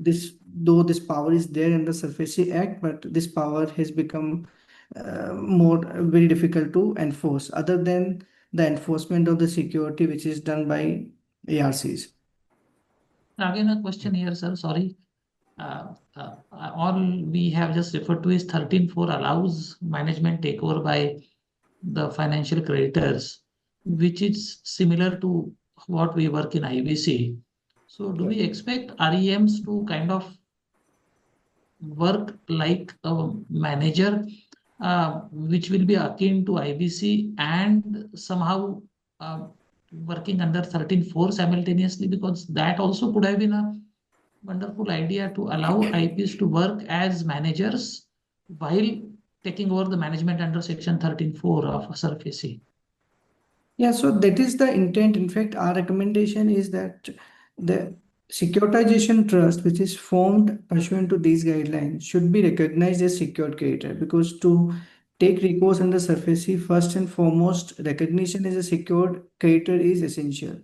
Speaker 8: though this power is there in the SARFAESI Act, but this power has become very difficult to enforce, other than the enforcement of the security, which is done by ARCs.
Speaker 2: Again, a question here, sir. Sorry. All we have just referred to is 13.4 allows management takeover by the financial creditors, which is similar to what we work in IBC. So do we expect REMs to kind of work like a manager, which will be akin to IBC and somehow working under 13.4 simultaneously? Because that also could have been a wonderful idea to allow IPs to work as managers while taking over the management under Section 13(4) of SARFAESI.
Speaker 8: Yeah, so that is the intent. In fact, our recommendation is that the securitization trust, which is formed pursuant to these guidelines, should be recognized as secured creditor, because to take recourse under SARFAESI, first and foremost, recognition as a secured creditor is essential.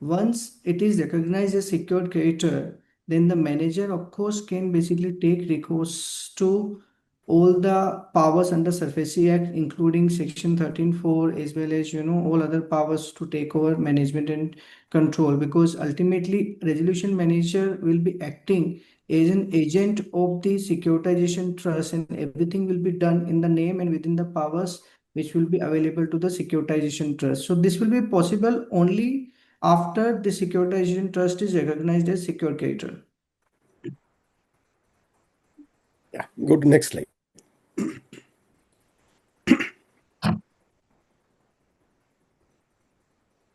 Speaker 8: Once it is recognized as secured creditor, then the manager, of course, can basically take recourse to all the powers under SARFAESI Act, including Section 13(4), as well as all other powers to take over management and control. Because ultimately, resolution manager will be acting as an agent of the securitization trust, and everything will be done in the name and within the powers which will be available to the securitization trust. So this will be possible only after the securitization trust is recognized as secured creditor.
Speaker 6: Yeah, go to next slide.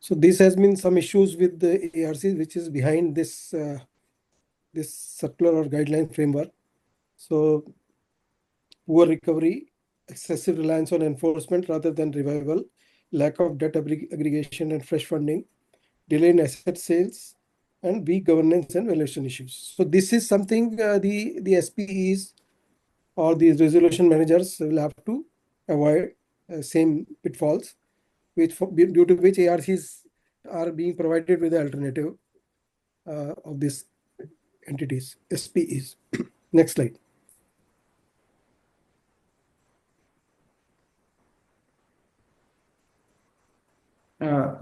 Speaker 6: So this has been some issues with the ARC, which is behind this this circular or guideline framework. So poor recovery, excessive reliance on enforcement rather than revival, lack of debt aggregation and fresh funding, delay in asset sales, and weak governance and valuation issues. So this is something the SPEs or the resolution managers will have to avoid same pitfalls, due to which ARCs are being provided with the alternative of these entities, SPEs. Next slide.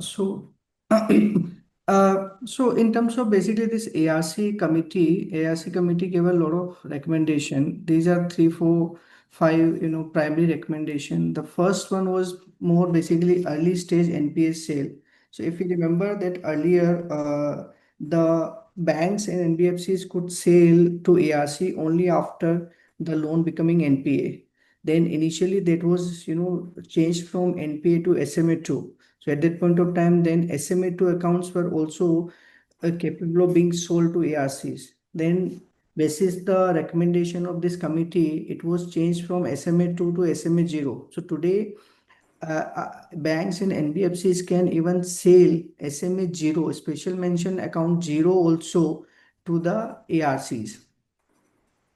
Speaker 8: So in terms of basically this ARC committee gave a lot of recommendation. These are 3, 4, 5, primary recommendation. The first one was more basically early stage NPA sale. So if you remember that earlier, the banks and NBFCs could sell to ARC only after the loan becoming NPA. Then initially that was, changed from NPA to SMA2. So at that point of time, then SMA2 accounts were also capable of being sold to ARCs. Then, basis the recommendation of this committee, it was changed from SMA2 to SMA0. So today, banks and NBFCs can even sell SMA0, special mention account 0 also, to the ARCs.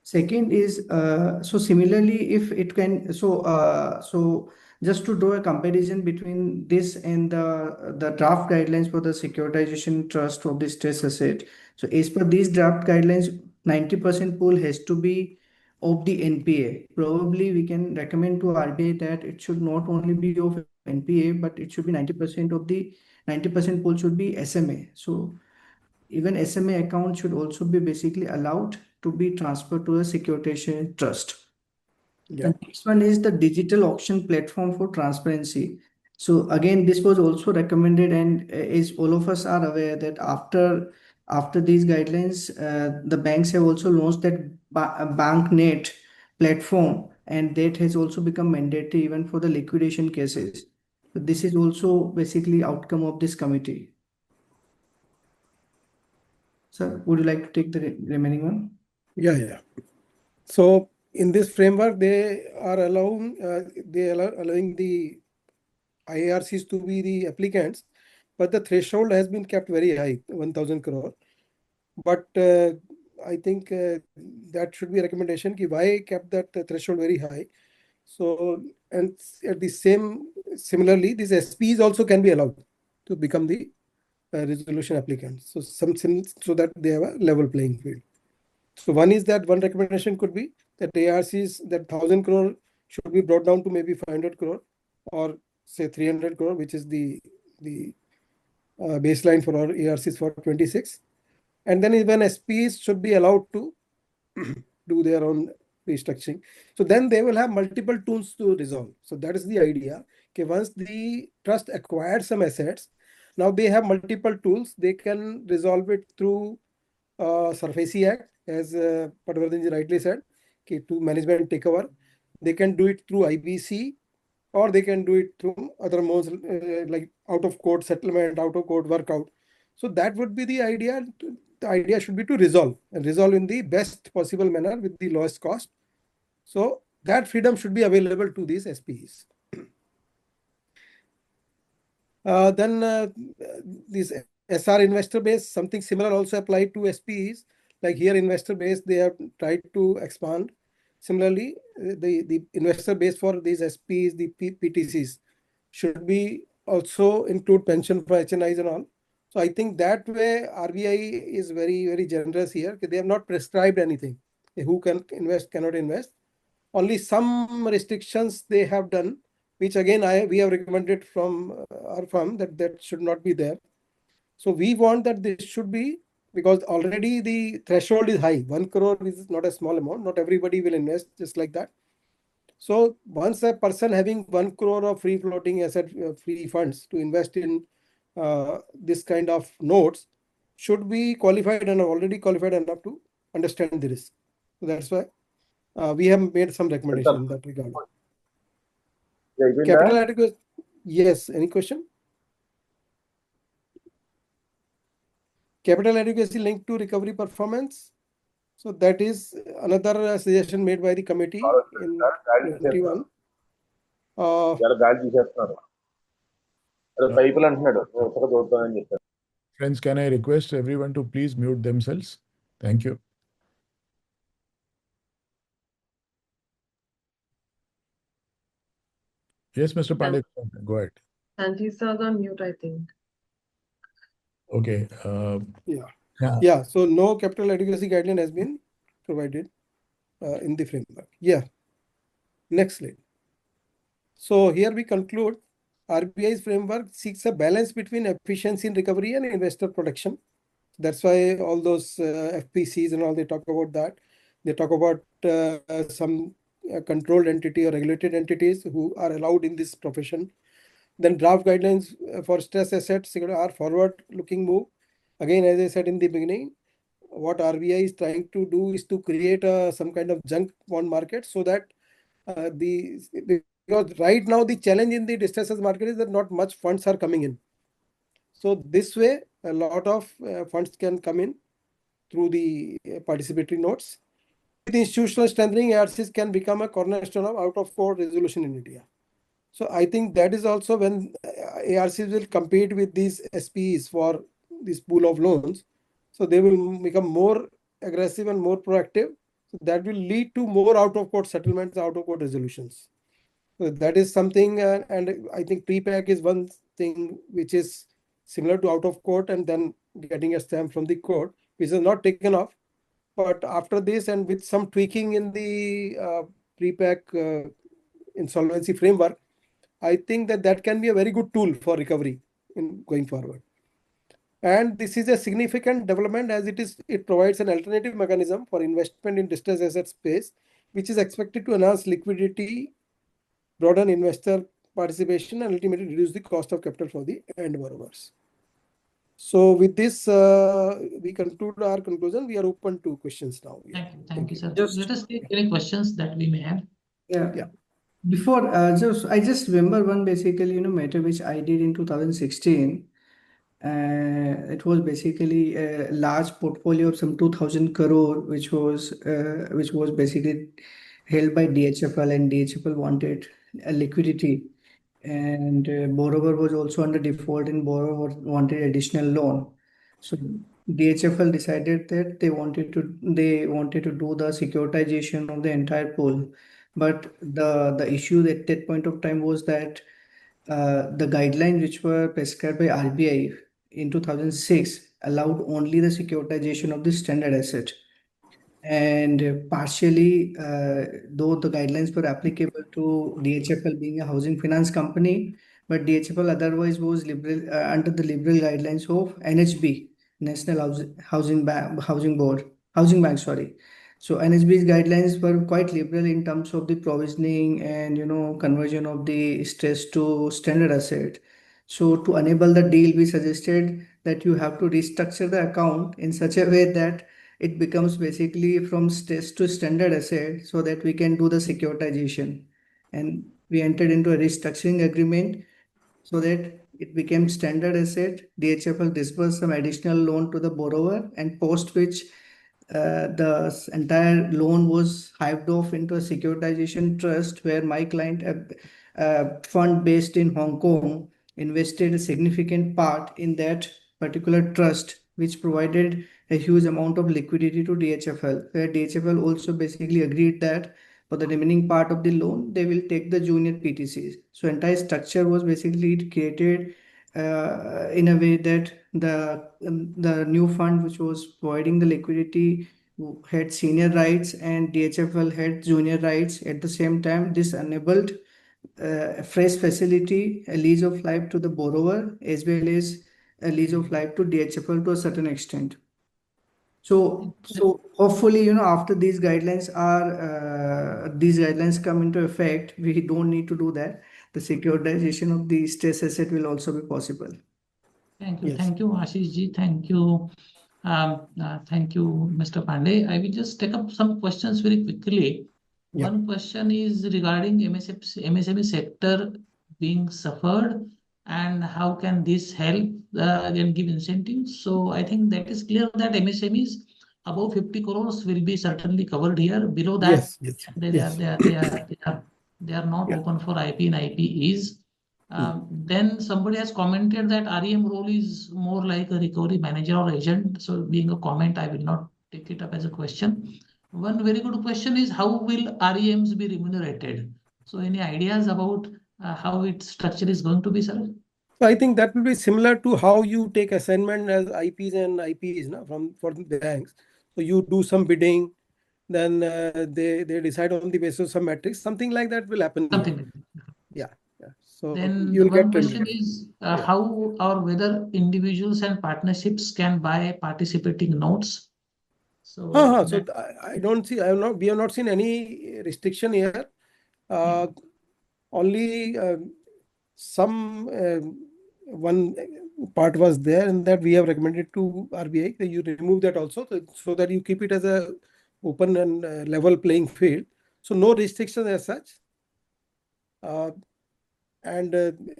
Speaker 8: Second is, so similarly, if it can, so just to draw a comparison between this and the draft guidelines for the securitization trust of the stress asset. So as per these draft guidelines, 90% pool has to be of the NPA. Probably we can recommend to RBI that it should not only be of NPA, but it should be 90% of the 90% pool should be SMA. So even SMA account should also be basically allowed to be transferred to a securitization trust.
Speaker 6: Yeah.
Speaker 8: The next one is the digital auction platform for transparency. So again, this was also recommended, and as all of us are aware that after these guidelines, the banks have also launched that BankNet platform, and that has also become mandatory even for the liquidation cases. So this is also basically outcome of this committee. Sir, would you like to take the remaining one?
Speaker 6: Yeah. So in this framework, they are allowing the IARCs to be the applicants, but the threshold has been kept very high, 1,000 crore. But I think that should be a recommendation. Why kept that threshold very high? So, and at the similarly, these SPs also can be allowed to become the resolution applicants. So so that they have a level playing field. So one recommendation could be that ARCs, that 1,000 crore should be brought down to maybe 500 crore or say 300 crore, which is the baseline for our ARCs for 26. And then even SPs should be allowed to do their own restructuring. So then they will have multiple tools to resolve. So that is the idea. Okay, once the trust acquired some assets, now they have multiple tools. They can resolve it through SARFAESI Act, as Patwardhan ji rightly said, okay, to management takeover. They can do it through IBC, or they can do it through other modes like out of court settlement, out of court workout. So that would be the idea. the idea should be to resolve in the best possible manner with the lowest cost. So that freedom should be available to these SPEs. Then this SR investor base, something similar also applied to SPEs. Like here, investor base, they have tried to expand. Similarly, the investor base for these SPEs, the PTCs, should be also include pension for HNIs and all. So I think that way RBI is very, very generous here. They have not prescribed anything. Who can invest, cannot invest. Only some restrictions they have done, which again we have recommended from our firm that should not be there. So we want that this should be, because already the threshold is high. 1 crore is not a small amount. Not everybody will invest just like that. So once a person having 1 crore of free floating asset, free funds to invest in this kind of notes, should be qualified and already qualified enough to understand the risk. So that's why we have made some recommendation in that regard. Capital adequacy. Yes. Any question? Capital adequacy linked to recovery performance. So that is another suggestion made by the committee in 21.
Speaker 4: Friends, can I request everyone to please mute themselves? Thank you. Yes, Mr. Pandey, go ahead.
Speaker 1: Sanjeev sir is on mute, I think.
Speaker 4: Okay.
Speaker 6: Yeah. So no capital adequacy guideline has been provided in the framework. Yeah. Next slide. So here we conclude RBI's framework seeks a balance between efficiency in recovery and investor protection. That's why all those FPCs and all, they talk about that. They talk about some controlled entity or regulated entities who are allowed in this profession. Then draft guidelines for stress assets are forward-looking move. Again, as I said in the beginning, what RBI is trying to do is to create some kind of junk bond market, so that because right now the challenge in the distressed market is that not much funds are coming in. So this way, a lot of funds can come in through the participatory notes. With institutional strengthening, ARCs can become a cornerstone of out-of-court resolution in India. So I think that is also when ARCs will compete with these SPEs for this pool of loans. So they will become more aggressive and more proactive. So that will lead to more out-of-court settlements, out-of-court resolutions. So that is something, and I think pre-pack is one thing which is similar to out-of-court and then getting a stamp from the court, which is not taken off. But after this, and with some tweaking in the pre-pack insolvency framework, I think that can be a very good tool for recovery in going forward. And this is a significant development, as it provides an alternative mechanism for investment in distressed asset space, which is expected to enhance liquidity, broaden investor participation, and ultimately reduce the cost of capital for the end borrowers. So with this, we conclude our conclusion. We are open to questions now.
Speaker 2: Thank you, sir. Let us take any questions that we may have.
Speaker 8: Yeah. Before, I just remember one basically, matter which I did in 2016. It was basically a large portfolio of some 2,000 crore, which was basically held by DHFL, and DHFL wanted a liquidity, and borrower was also under default, and borrower wanted additional loan. So DHFL decided that they wanted to do the securitization of the entire pool, but the issue at that point of time was that the guidelines which were prescribed by RBI in 2006 allowed only the securitization of the standard asset. And partially, though the guidelines were applicable to DHFL being a housing finance company, but DHFL otherwise was under the liberal guidelines of NHB, National Housing Bank, sorry. So NHB's guidelines were quite liberal in terms of the provisioning and conversion of the stress to standard asset. So to enable the deal, we suggested that you have to restructure the account in such a way that it becomes basically from stress to standard asset, so that we can do the securitization. And we entered into a restructuring agreement so that it became standard asset. DHFL disbursed some additional loan to the borrower, and post which the entire loan was hived off into a securitization trust where my client, a fund based in Hong Kong, invested a significant part in that particular trust, which provided a huge amount of liquidity to DHFL, where DHFL also basically agreed that for the remaining part of the loan, they will take the junior PTCs. So entire structure was basically created in a way that the new fund which was providing the liquidity had senior rights and DHFL had junior rights. At the same time, this enabled a fresh facility, a lease of life to the borrower, as well as a lease of life to DHFL to a certain extent. So hopefully, after these guidelines come into effect, we don't need to do that. The securitization of the stress asset will also be possible.
Speaker 2: Thank you.
Speaker 6: Yes.
Speaker 2: Thank you, Ashish ji. Thank you. Thank you, Mr. Pandey. I will just take up some questions very quickly.
Speaker 6: Yeah.
Speaker 2: One question is regarding MSME sector being suffered, and how can this help and give incentives? So I think that is clear that MSMEs above 50 crores will be certainly covered here. Below that,
Speaker 6: Yes.
Speaker 2: they are not
Speaker 6: Yeah.
Speaker 2: open for IP and IPEs. Then somebody has commented that REM role is more like a recovery manager or agent. So being a comment, I will not take it up as a question. One very good question is, how will REMs be remunerated? So any ideas about how its structure is going to be, sir?
Speaker 6: So I think that will be similar to how you take assignment as IPs and IPs for the banks. So you do some bidding, then they decide on the basis of some metrics. Something like that will happen here. Yeah. So
Speaker 2: then
Speaker 6: you'll
Speaker 2: one
Speaker 6: get
Speaker 2: question is how or whether individuals and partnerships can buy participating notes. So
Speaker 6: I don't see. We have not seen any restriction here. Only some one part was there, and that we have recommended to RBI that you remove that also, so that you keep it as a open and level playing field. So no restrictions as such. And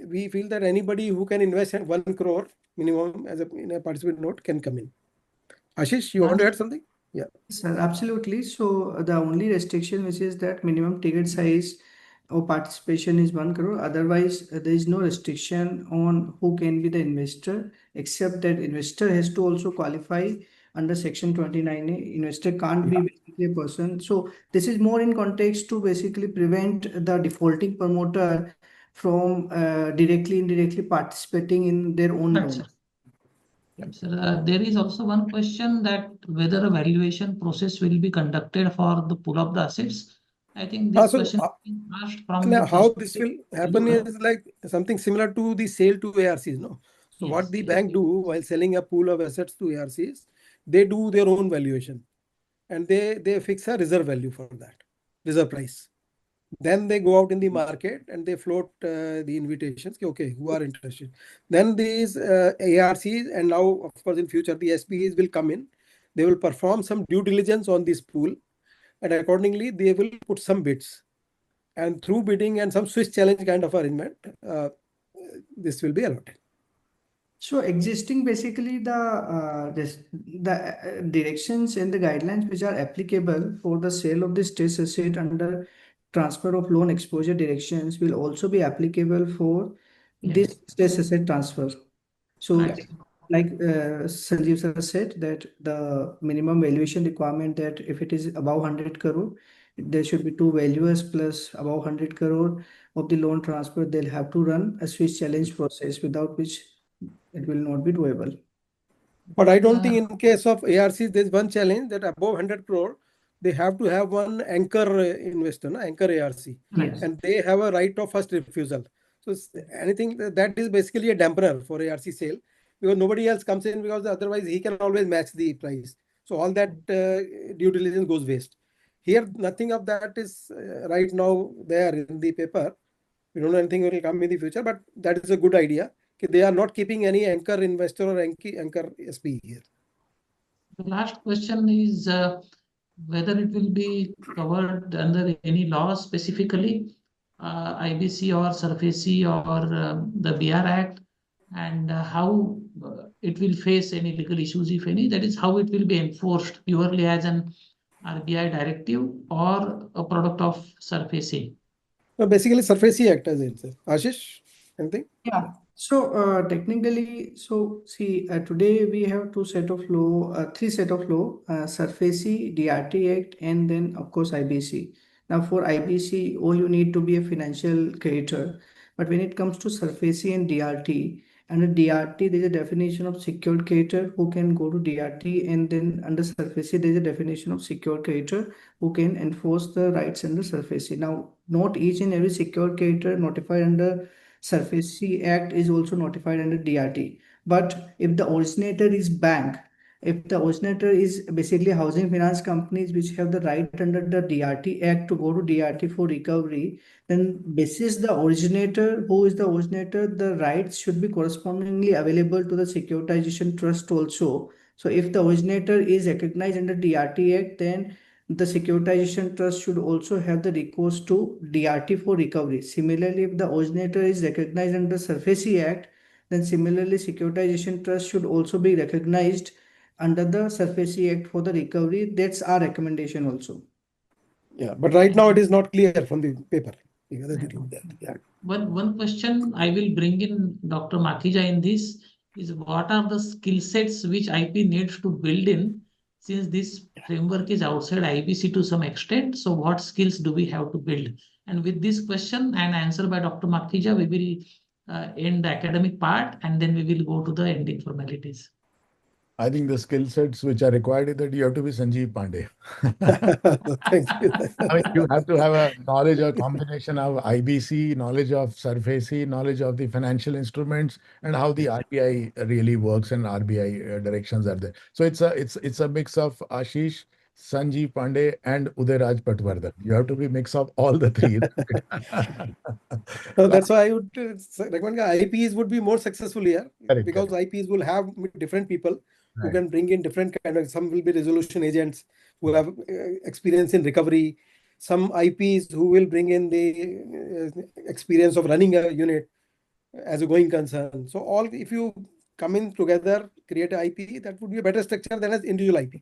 Speaker 6: we feel that anybody who can invest at 1 crore minimum in a participant note can come in. Ashish, you want to add something? Yeah.
Speaker 8: Sir, absolutely. So the only restriction which is that minimum ticket size or participation is 1 crore. Otherwise, there is no restriction on who can be the investor, except that investor has to also qualify under Section 29A. Investor can't be basically a person. So this is more in context to basically prevent the defaulting promoter from directly, indirectly participating in their own loan.
Speaker 2: Sir, there is also one question that whether a valuation process will be conducted for the pool of the assets. I think this question is being asked from the
Speaker 6: how this will happen is like something similar to the sale to ARCs, no? So what the bank do while selling a pool of assets to ARCs, they do their own valuation, and they fix a reserve value for that, reserve price. Then they go out in the market and they float the invitations. Okay, who are interested? Then these ARCs, and now of course in future the SPEs will come in. They will perform some due diligence on this pool, and accordingly they will put some bids. And through bidding and some Swiss challenge kind of arrangement, this will be allotted.
Speaker 8: So existing basically the directions and the guidelines which are applicable for the sale of the stress asset under transfer of loan exposure directions will also be applicable for this stress asset transfer. So like Sanjeev sir said, that the minimum valuation requirement, that if it is above 100 crore, there should be two valuers plus above 100 crore of the loan transfer. They'll have to run a Swiss challenge process, without which it will not be doable.
Speaker 6: But I don't think in case of ARCs, there's one challenge that above 100 crore, they have to have one anchor investor, anchor ARC.
Speaker 8: Yes.
Speaker 6: And they have a right of first refusal. So anything that is basically a dampener for ARC sale, because nobody else comes in, because otherwise he can always match the price. So all that due diligence goes waste. Here, nothing of that is right now there in the paper. We don't know anything will come in the future, but that is a good idea. They are not keeping any anchor investor or anchor SPE here.
Speaker 2: The last question is whether it will be covered under any law specifically, IBC or SURFACE or the BR Act. and how it will face any legal issues, if any. That is how it will be enforced purely as an RBI directive or a product of SURFACE.
Speaker 6: So basically, SURFACE Act as it says. Ashish, anything?
Speaker 8: Yeah. So technically, so see, today we have three set of law, SURFACE, DRT Act, and then of course IBC. Now for IBC, all you need to be a financial creditor. But when it comes to SURFACE and DRT, under DRT, there is a definition of secured creditor who can go to DRT, and then under SURFACE, there is a definition of secured creditor who can enforce the rights under SURFACE. Now, not each and every secured creditor notified under SURFACE Act is also notified under DRT. But if the originator is bank, if the originator is basically housing finance companies which have the right under the DRT Act to go to DRT for recovery, then basis the originator, who is the originator, the rights should be correspondingly available to the securitization trust also. So if the originator is recognized under DRT Act, then the securitization trust should also have the recourse to DRT for recovery. Similarly, if the originator is recognized under SURFACE Act, then similarly securitization trust should also be recognized under the SURFACE Act for the recovery. That's our recommendation also.
Speaker 6: Yeah, but right now it is not clear from the paper. Yeah.
Speaker 2: One question I will bring in Dr. Makhija in this is, what are the skill sets which IP needs to build in, since this framework is outside IBC to some extent? So what skills do we have to build? And with this question and answer by Dr. Makhija, we will end the academic part, and then we will go to the ending formalities.
Speaker 4: I think the skill sets which are required is that you have to be Sanjeev Pandey.
Speaker 6: Thank you.
Speaker 4: I mean, you have to have a knowledge or combination of IBC, knowledge of SURFACE, knowledge of the financial instruments, and how the RBI really works and RBI directions are there. So it's a mix of Ashish, Sanjeev Pandey, and Udayraj Patwardhan. You have to be mix of all the three.
Speaker 6: So that's why I would recommend IPs would be more successful here,
Speaker 4: Correct,
Speaker 6: because
Speaker 4: correct.
Speaker 6: IPs will have different people who
Speaker 4: Right.
Speaker 6: can bring in different kind of. Some will be resolution agents who have experience in recovery. Some IPs who will bring in the experience of running a unit as a going concern. So all, if you come in together, create an IP, that would be a better structure than as individual IP.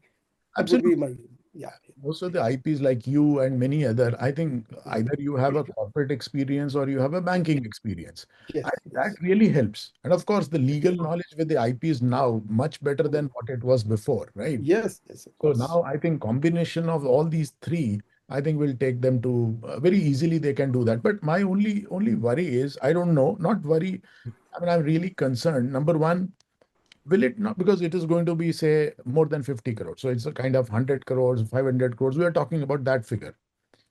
Speaker 6: That
Speaker 4: Absolutely.
Speaker 6: would be my, yeah.
Speaker 4: Most of the IPs like you and many other, I think either you have a corporate experience or you have a banking experience.
Speaker 6: Yes,
Speaker 4: I think that really helps. And of course, the legal knowledge with the IP is now much better than what it was before, right?
Speaker 6: Yes, of
Speaker 4: So
Speaker 6: course.
Speaker 4: now I think combination of all these three, I think will take them to very easily they can do that. But my only worry is, I don't know, not worry. I mean, I'm really concerned. Number one, will it not, because it is going to be, say, more than 50 crores. So it's a kind of 100 crores, 500 crores. We are talking about that figure.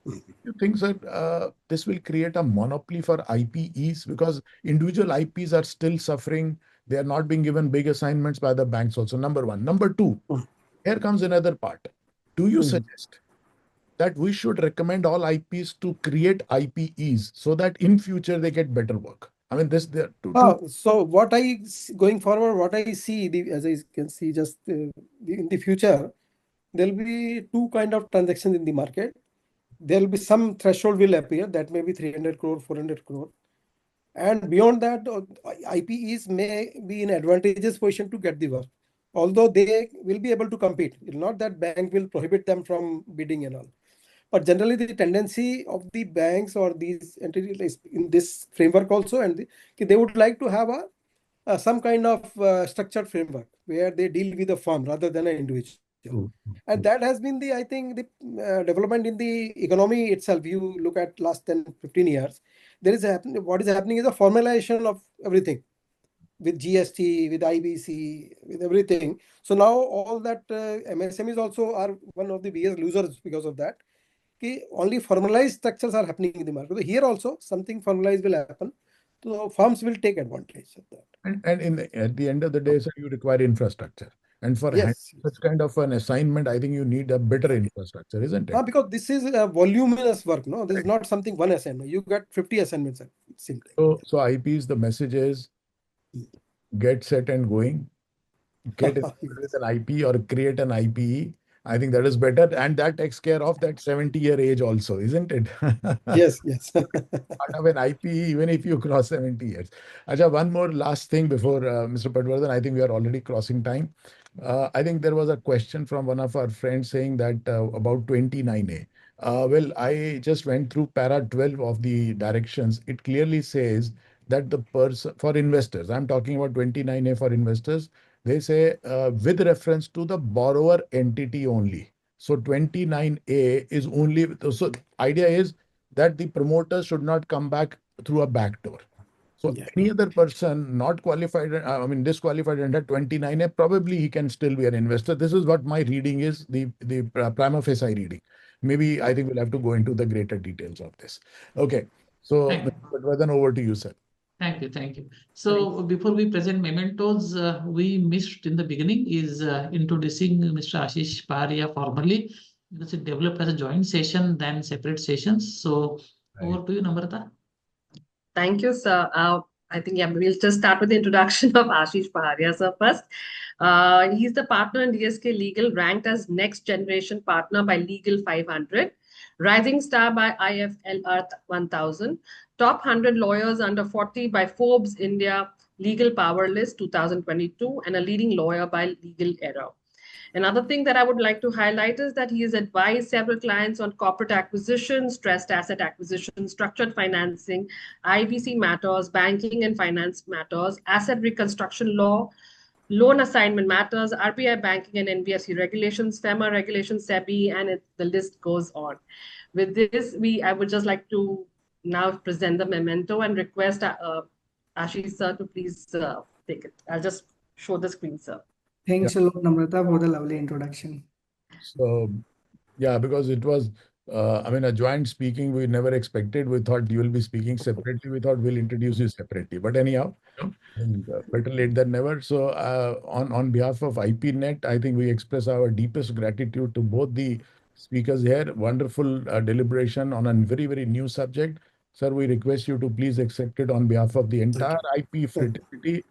Speaker 4: You think, sir, this will create a monopoly for IPEs, because individual IPs are still suffering. They are not being given big assignments by the banks also, number one. Number two, here comes another part. Do you suggest that we should recommend all IPs to create IPEs so that in future they get better work? I mean, this there
Speaker 6: So what going forward, what I see, as I can see, just in the future, there'll be two kind of transactions in the market. There'll be some threshold will appear, that may be 300 crore, 400 crore. And beyond that, IPEs may be in advantageous position to get the work, although they will be able to compete. It's not that bank will prohibit them from bidding and all. But generally, the tendency of the banks or these entities in this framework also, and they would like to have some kind of structured framework where they deal with a firm rather than an individual. And that has been I think, the development in the economy itself. You look at last 10, 15 years, what is happening is a formalization of everything with GST, with IBC, with everything. So now all that MSMEs also are one of the biggest losers because of that. Only formalized structures are happening in the market. So here also something formalized will happen. So firms will take advantage of that.
Speaker 4: And at the end of the day, sir, you require infrastructure. And for such kind of an assignment, I think you need a better infrastructure, isn't it?
Speaker 6: Because this is a voluminous work. No, this is not something one assignment. You got 50 assignments.
Speaker 4: So IPs, the message is get set and going. Get with an IP or create an IPE I think that is better, and that takes care of that 70-year age also, isn't it?
Speaker 6: Yes, yes.
Speaker 4: Part of an IP, even if you cross 70 years. Acha, one more last thing before Mr. Padwardhan. I think we are already crossing time. I think there was a question from one of our friends saying that about 29A. Well, I just went through para 12 of the directions. It clearly says that the person for investors, I'm talking about 29A for investors, they say with reference to the borrower entity only. So 29A is only, so idea is that the promoter should not come back through a back door. So any other person not qualified, disqualified under 29A, probably he can still be an investor. This is what my reading is, the prima facie reading. Maybe I think we'll have to go into the greater details of this. Okay. So, Mr. Padwardhan, over to you, sir.
Speaker 2: Thank you, thank you. So before we present mementos, we missed in the beginning is introducing Mr. Ashish Paharia formally, because it developed as a joint session than separate sessions. So over to you, Namrata.
Speaker 1: Thank you, sir. I think we'll just start with the introduction of Ashish Paharia, sir, first. He's the partner in DSK Legal, ranked as next generation partner by Legal 500, rising star by IFL Earth 1000, top 100 lawyers under 40 by Forbes India Legal Power List 2022, and a leading lawyer by Legal Era. Another thing that I would like to highlight is that he has advised several clients on corporate acquisition, stressed asset acquisition, structured financing, IBC matters, banking and finance matters, asset reconstruction law, loan assignment matters, RBI banking and NBFC regulations, FEMA regulations, SEBI, and the list goes on. With this, I would just like to now present the memento and request Ashish sir to please take it. I'll just show the screen, sir.
Speaker 8: Thanks a lot, Namrata, for the lovely introduction.
Speaker 4: So, yeah, because it was, a joint speaking we never expected. We thought you will be speaking separately. We thought we'll introduce you separately. But anyhow, better late than never. So, on behalf of IPNet, I think we express our deepest gratitude to both the speakers here. Wonderful deliberation on a very, very new subject. Sir, we request you to please accept it on behalf of the entire IP fraternity.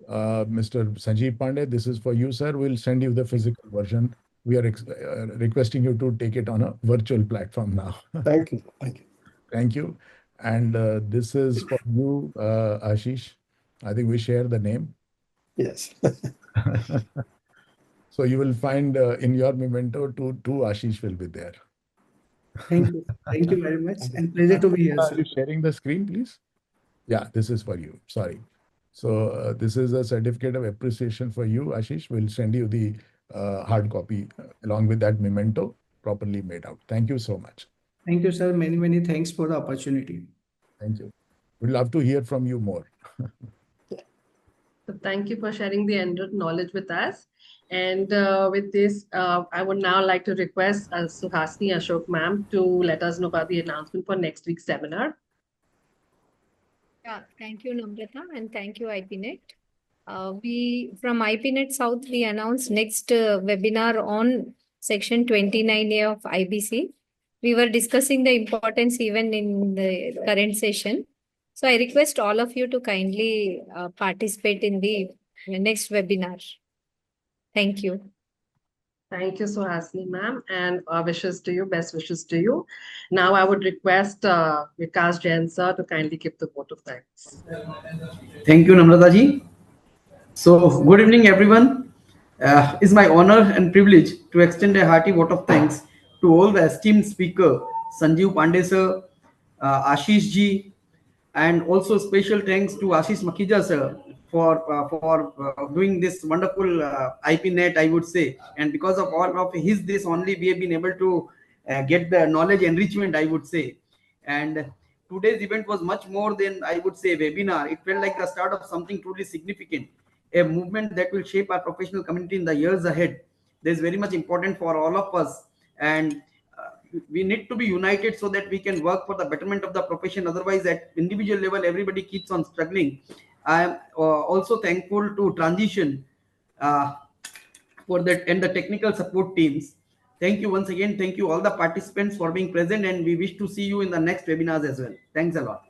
Speaker 4: Mr. Sanjeev Pandey, this is for you, sir. We'll send you the physical version. We are requesting you to take it on a virtual platform now.
Speaker 6: Thank you. Thank you.
Speaker 4: Thank you. And this is for you, Ashish. I think we share the name.
Speaker 6: Yes.
Speaker 4: So you will find in your memento two Ashish will be there.
Speaker 8: Thank you. Thank you very much. And pleasure to be here,
Speaker 4: Are
Speaker 8: sir.
Speaker 4: you sharing the screen, please? Yeah, this is for you. Sorry. So this is a certificate of appreciation for you, Ashish. We'll send you the hard copy along with that memento properly made out. Thank you so much.
Speaker 8: Thank you, sir. Many, many thanks for the opportunity.
Speaker 4: Thank you. We'd love to hear from you more.
Speaker 1: So thank you for sharing the ended knowledge with us. And with this, I would now like to request Suhasini Ashok ma'am to let us know about the announcement for next week's seminar.
Speaker 14: Yeah, thank you, Namrata, and thank you, IPNet. We from IPNet South, we announced next webinar on section 29A of IBC. We were discussing the importance even in the current session. So I request all of you to kindly participate in the next webinar. Thank you.
Speaker 1: Thank you, Suhasini ma'am, and wishes to you, best wishes to you. Now I would request Vikas Jain sir to kindly give the vote of thanks.
Speaker 15: Thank you, Namrata ji. So, good evening, everyone. It's my honor and privilege to extend a hearty vote of thanks to all the esteemed speaker, Sanjeev Pandey sir, Ashish ji, and also special thanks to Ashish Makhija sir for doing this wonderful IPNet, I would say. And because of all of this only, we have been able to get the knowledge enrichment, I would say. And today's event was much more than, I would say, a webinar. It felt like the start of something truly significant, a movement that will shape our professional community in the years ahead. This is very much important for all of us, and we need to be united so that we can work for the betterment of the profession. Otherwise, at individual level, everybody keeps on struggling. I am also thankful to Transition for that and the technical support teams. Thank you once again. Thank you all the participants for being present, and we wish to see you in the next webinars as well. Thanks a lot.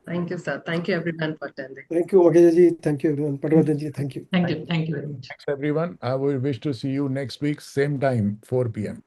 Speaker 1: Thank you, sir. Thank you, everyone, for attending.
Speaker 6: Thank you, Makhijaji. Thank you, everyone. Patwardhanji, thank you.
Speaker 2: Thank you. Thank you very much.
Speaker 4: Thanks, everyone. I will wish to see you next week, same time, 4 p.m.